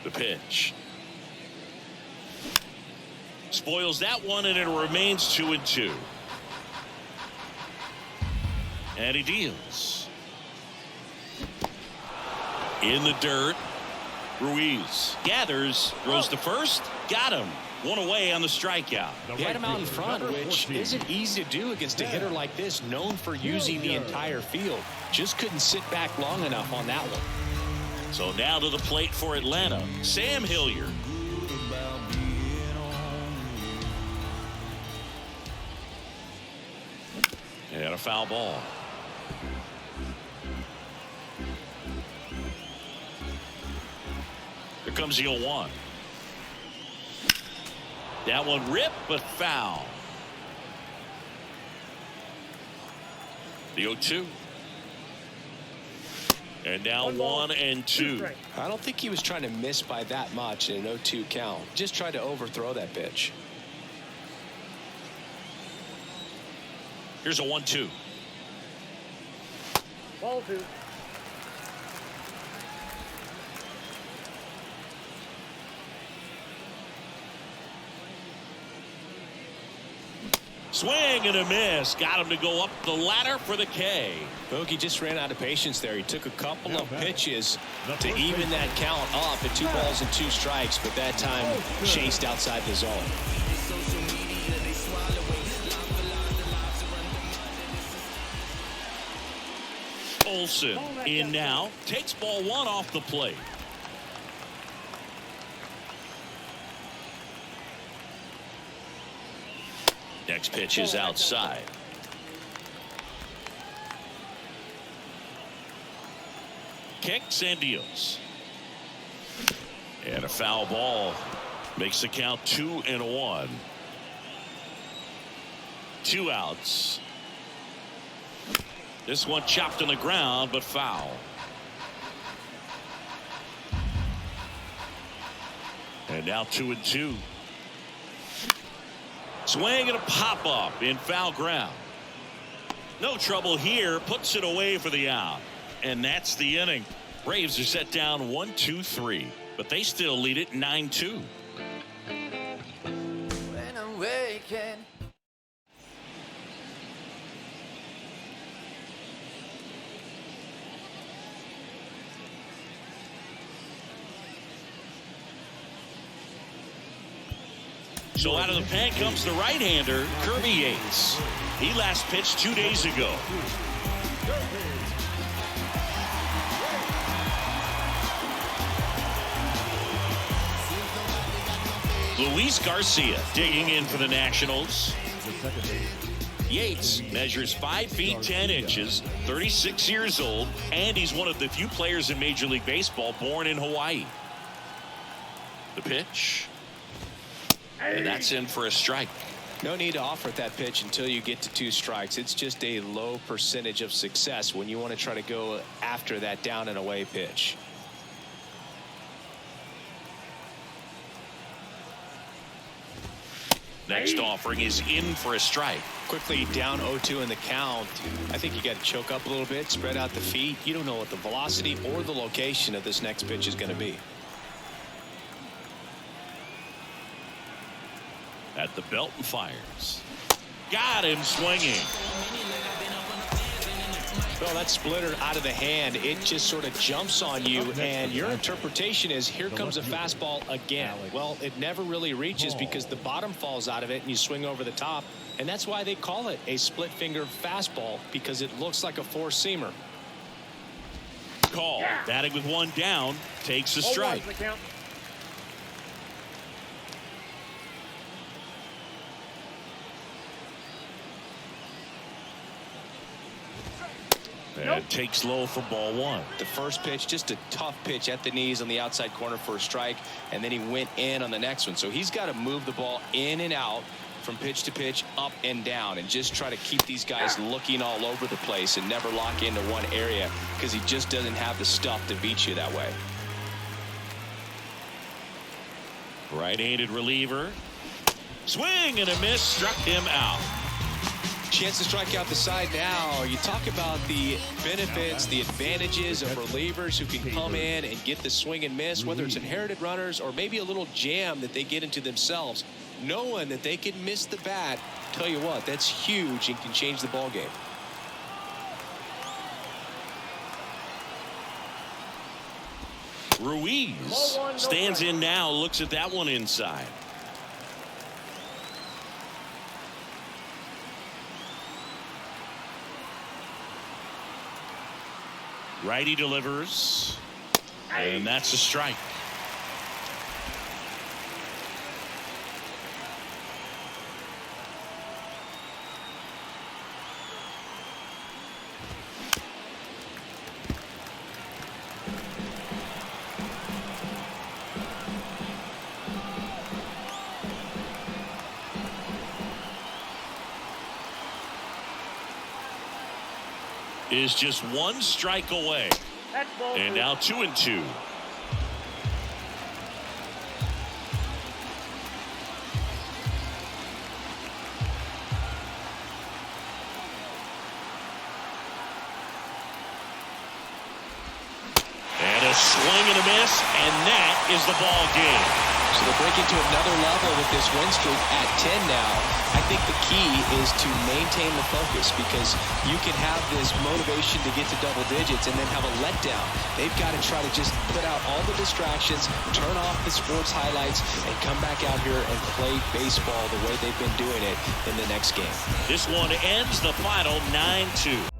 The pitch. Spoils that one, and it remains 2-2. And he deals. In the dirt. Ruiz gathers, throws to first, got him. One away on the strikeout. He had him out in front, which isn't easy to do against a hitter like this, known for using the entire field. Just couldn't sit back long enough on that one. So now to the plate for Atlanta, Sam Hilliard. And a foul ball. comes the 0-1. That one ripped, but foul. The 0-2. And now 1-2. I don't think he was trying to miss by that much in an 0-2 count. Just tried to overthrow that pitch. Here's a 1-2. Ball 2. Swing and a miss. Got him to go up the ladder for the K. Bogey just ran out of patience there. He took a couple of pitches to even that count up at 2 balls and 2 strikes, but that time chased outside the zone. Olsen in now. Takes ball 1 off the plate. Next pitch is outside. Kicks and deals. And a foul ball makes the count 2-1. 2 outs. This one chopped on the ground, but foul. And now 2-2. Swing and a pop-up in foul ground. No trouble here. Puts it away for the out. And that's the inning. Braves are set down 1-2-3. But they still lead it 9-2. When I'm waking. So out of the pen comes the right-hander, Kirby Yates. He last pitched 2 days ago. Luis Garcia digging in for the Nationals. Yates measures 5 feet 10 inches, 36 years old, and he's one of the few players in Major League Baseball born in Hawaii. The pitch. And that's in for a strike. No need to offer that pitch until you get to 2 strikes. It's just a low percentage of success when you want to try to go after that down and away pitch. Next offering is in for a strike. Quickly down 0-2 in the count. I think you got to choke up a little bit, spread out the feet. You don't know what the velocity or the location of this next pitch is going to be. At the belt and fires. Got him swinging. Well, that splitter out of the hand, it just sort of jumps on you, and your interpretation is here comes a fastball again. Well, it never really reaches because the bottom falls out of it and you swing over the top, and that's why they call it a split finger fastball, because it looks like a four-seamer. Call. Batting with 1 down, takes a strike. And takes low for ball 1. The first pitch, just a tough pitch at the knees on the outside corner for a strike, and then he went in on the next one. So he's got to move the ball in and out from pitch to pitch, up and down, and just try to keep these guys looking all over the place and never lock into one area, because he just doesn't have the stuff to beat you that way. Right-handed reliever. Swing and a miss, struck him out. Chance to strike out the side now. You talk about the benefits, the advantages of relievers who can come in and get the swing and miss, whether it's inherited runners or maybe a little jam that they get into themselves. Knowing that they can miss the bat, tell you what, that's huge and can change the ball game. Ruiz stands in now, looks at that one inside. Righty delivers, and that's a strike. is just one strike away. That's ball And two. now 2-2. And a swing and a miss, and that is the ball game. So they're breaking to another level with this win streak at 10 now. I think the key is to maintain the focus, because you can have this motivation to get to double digits and then have a letdown. They've got to try to just put out all the distractions, turn off the sports highlights, and come back out here and play baseball the way they've been doing it in the next game. This one ends the final 9-2.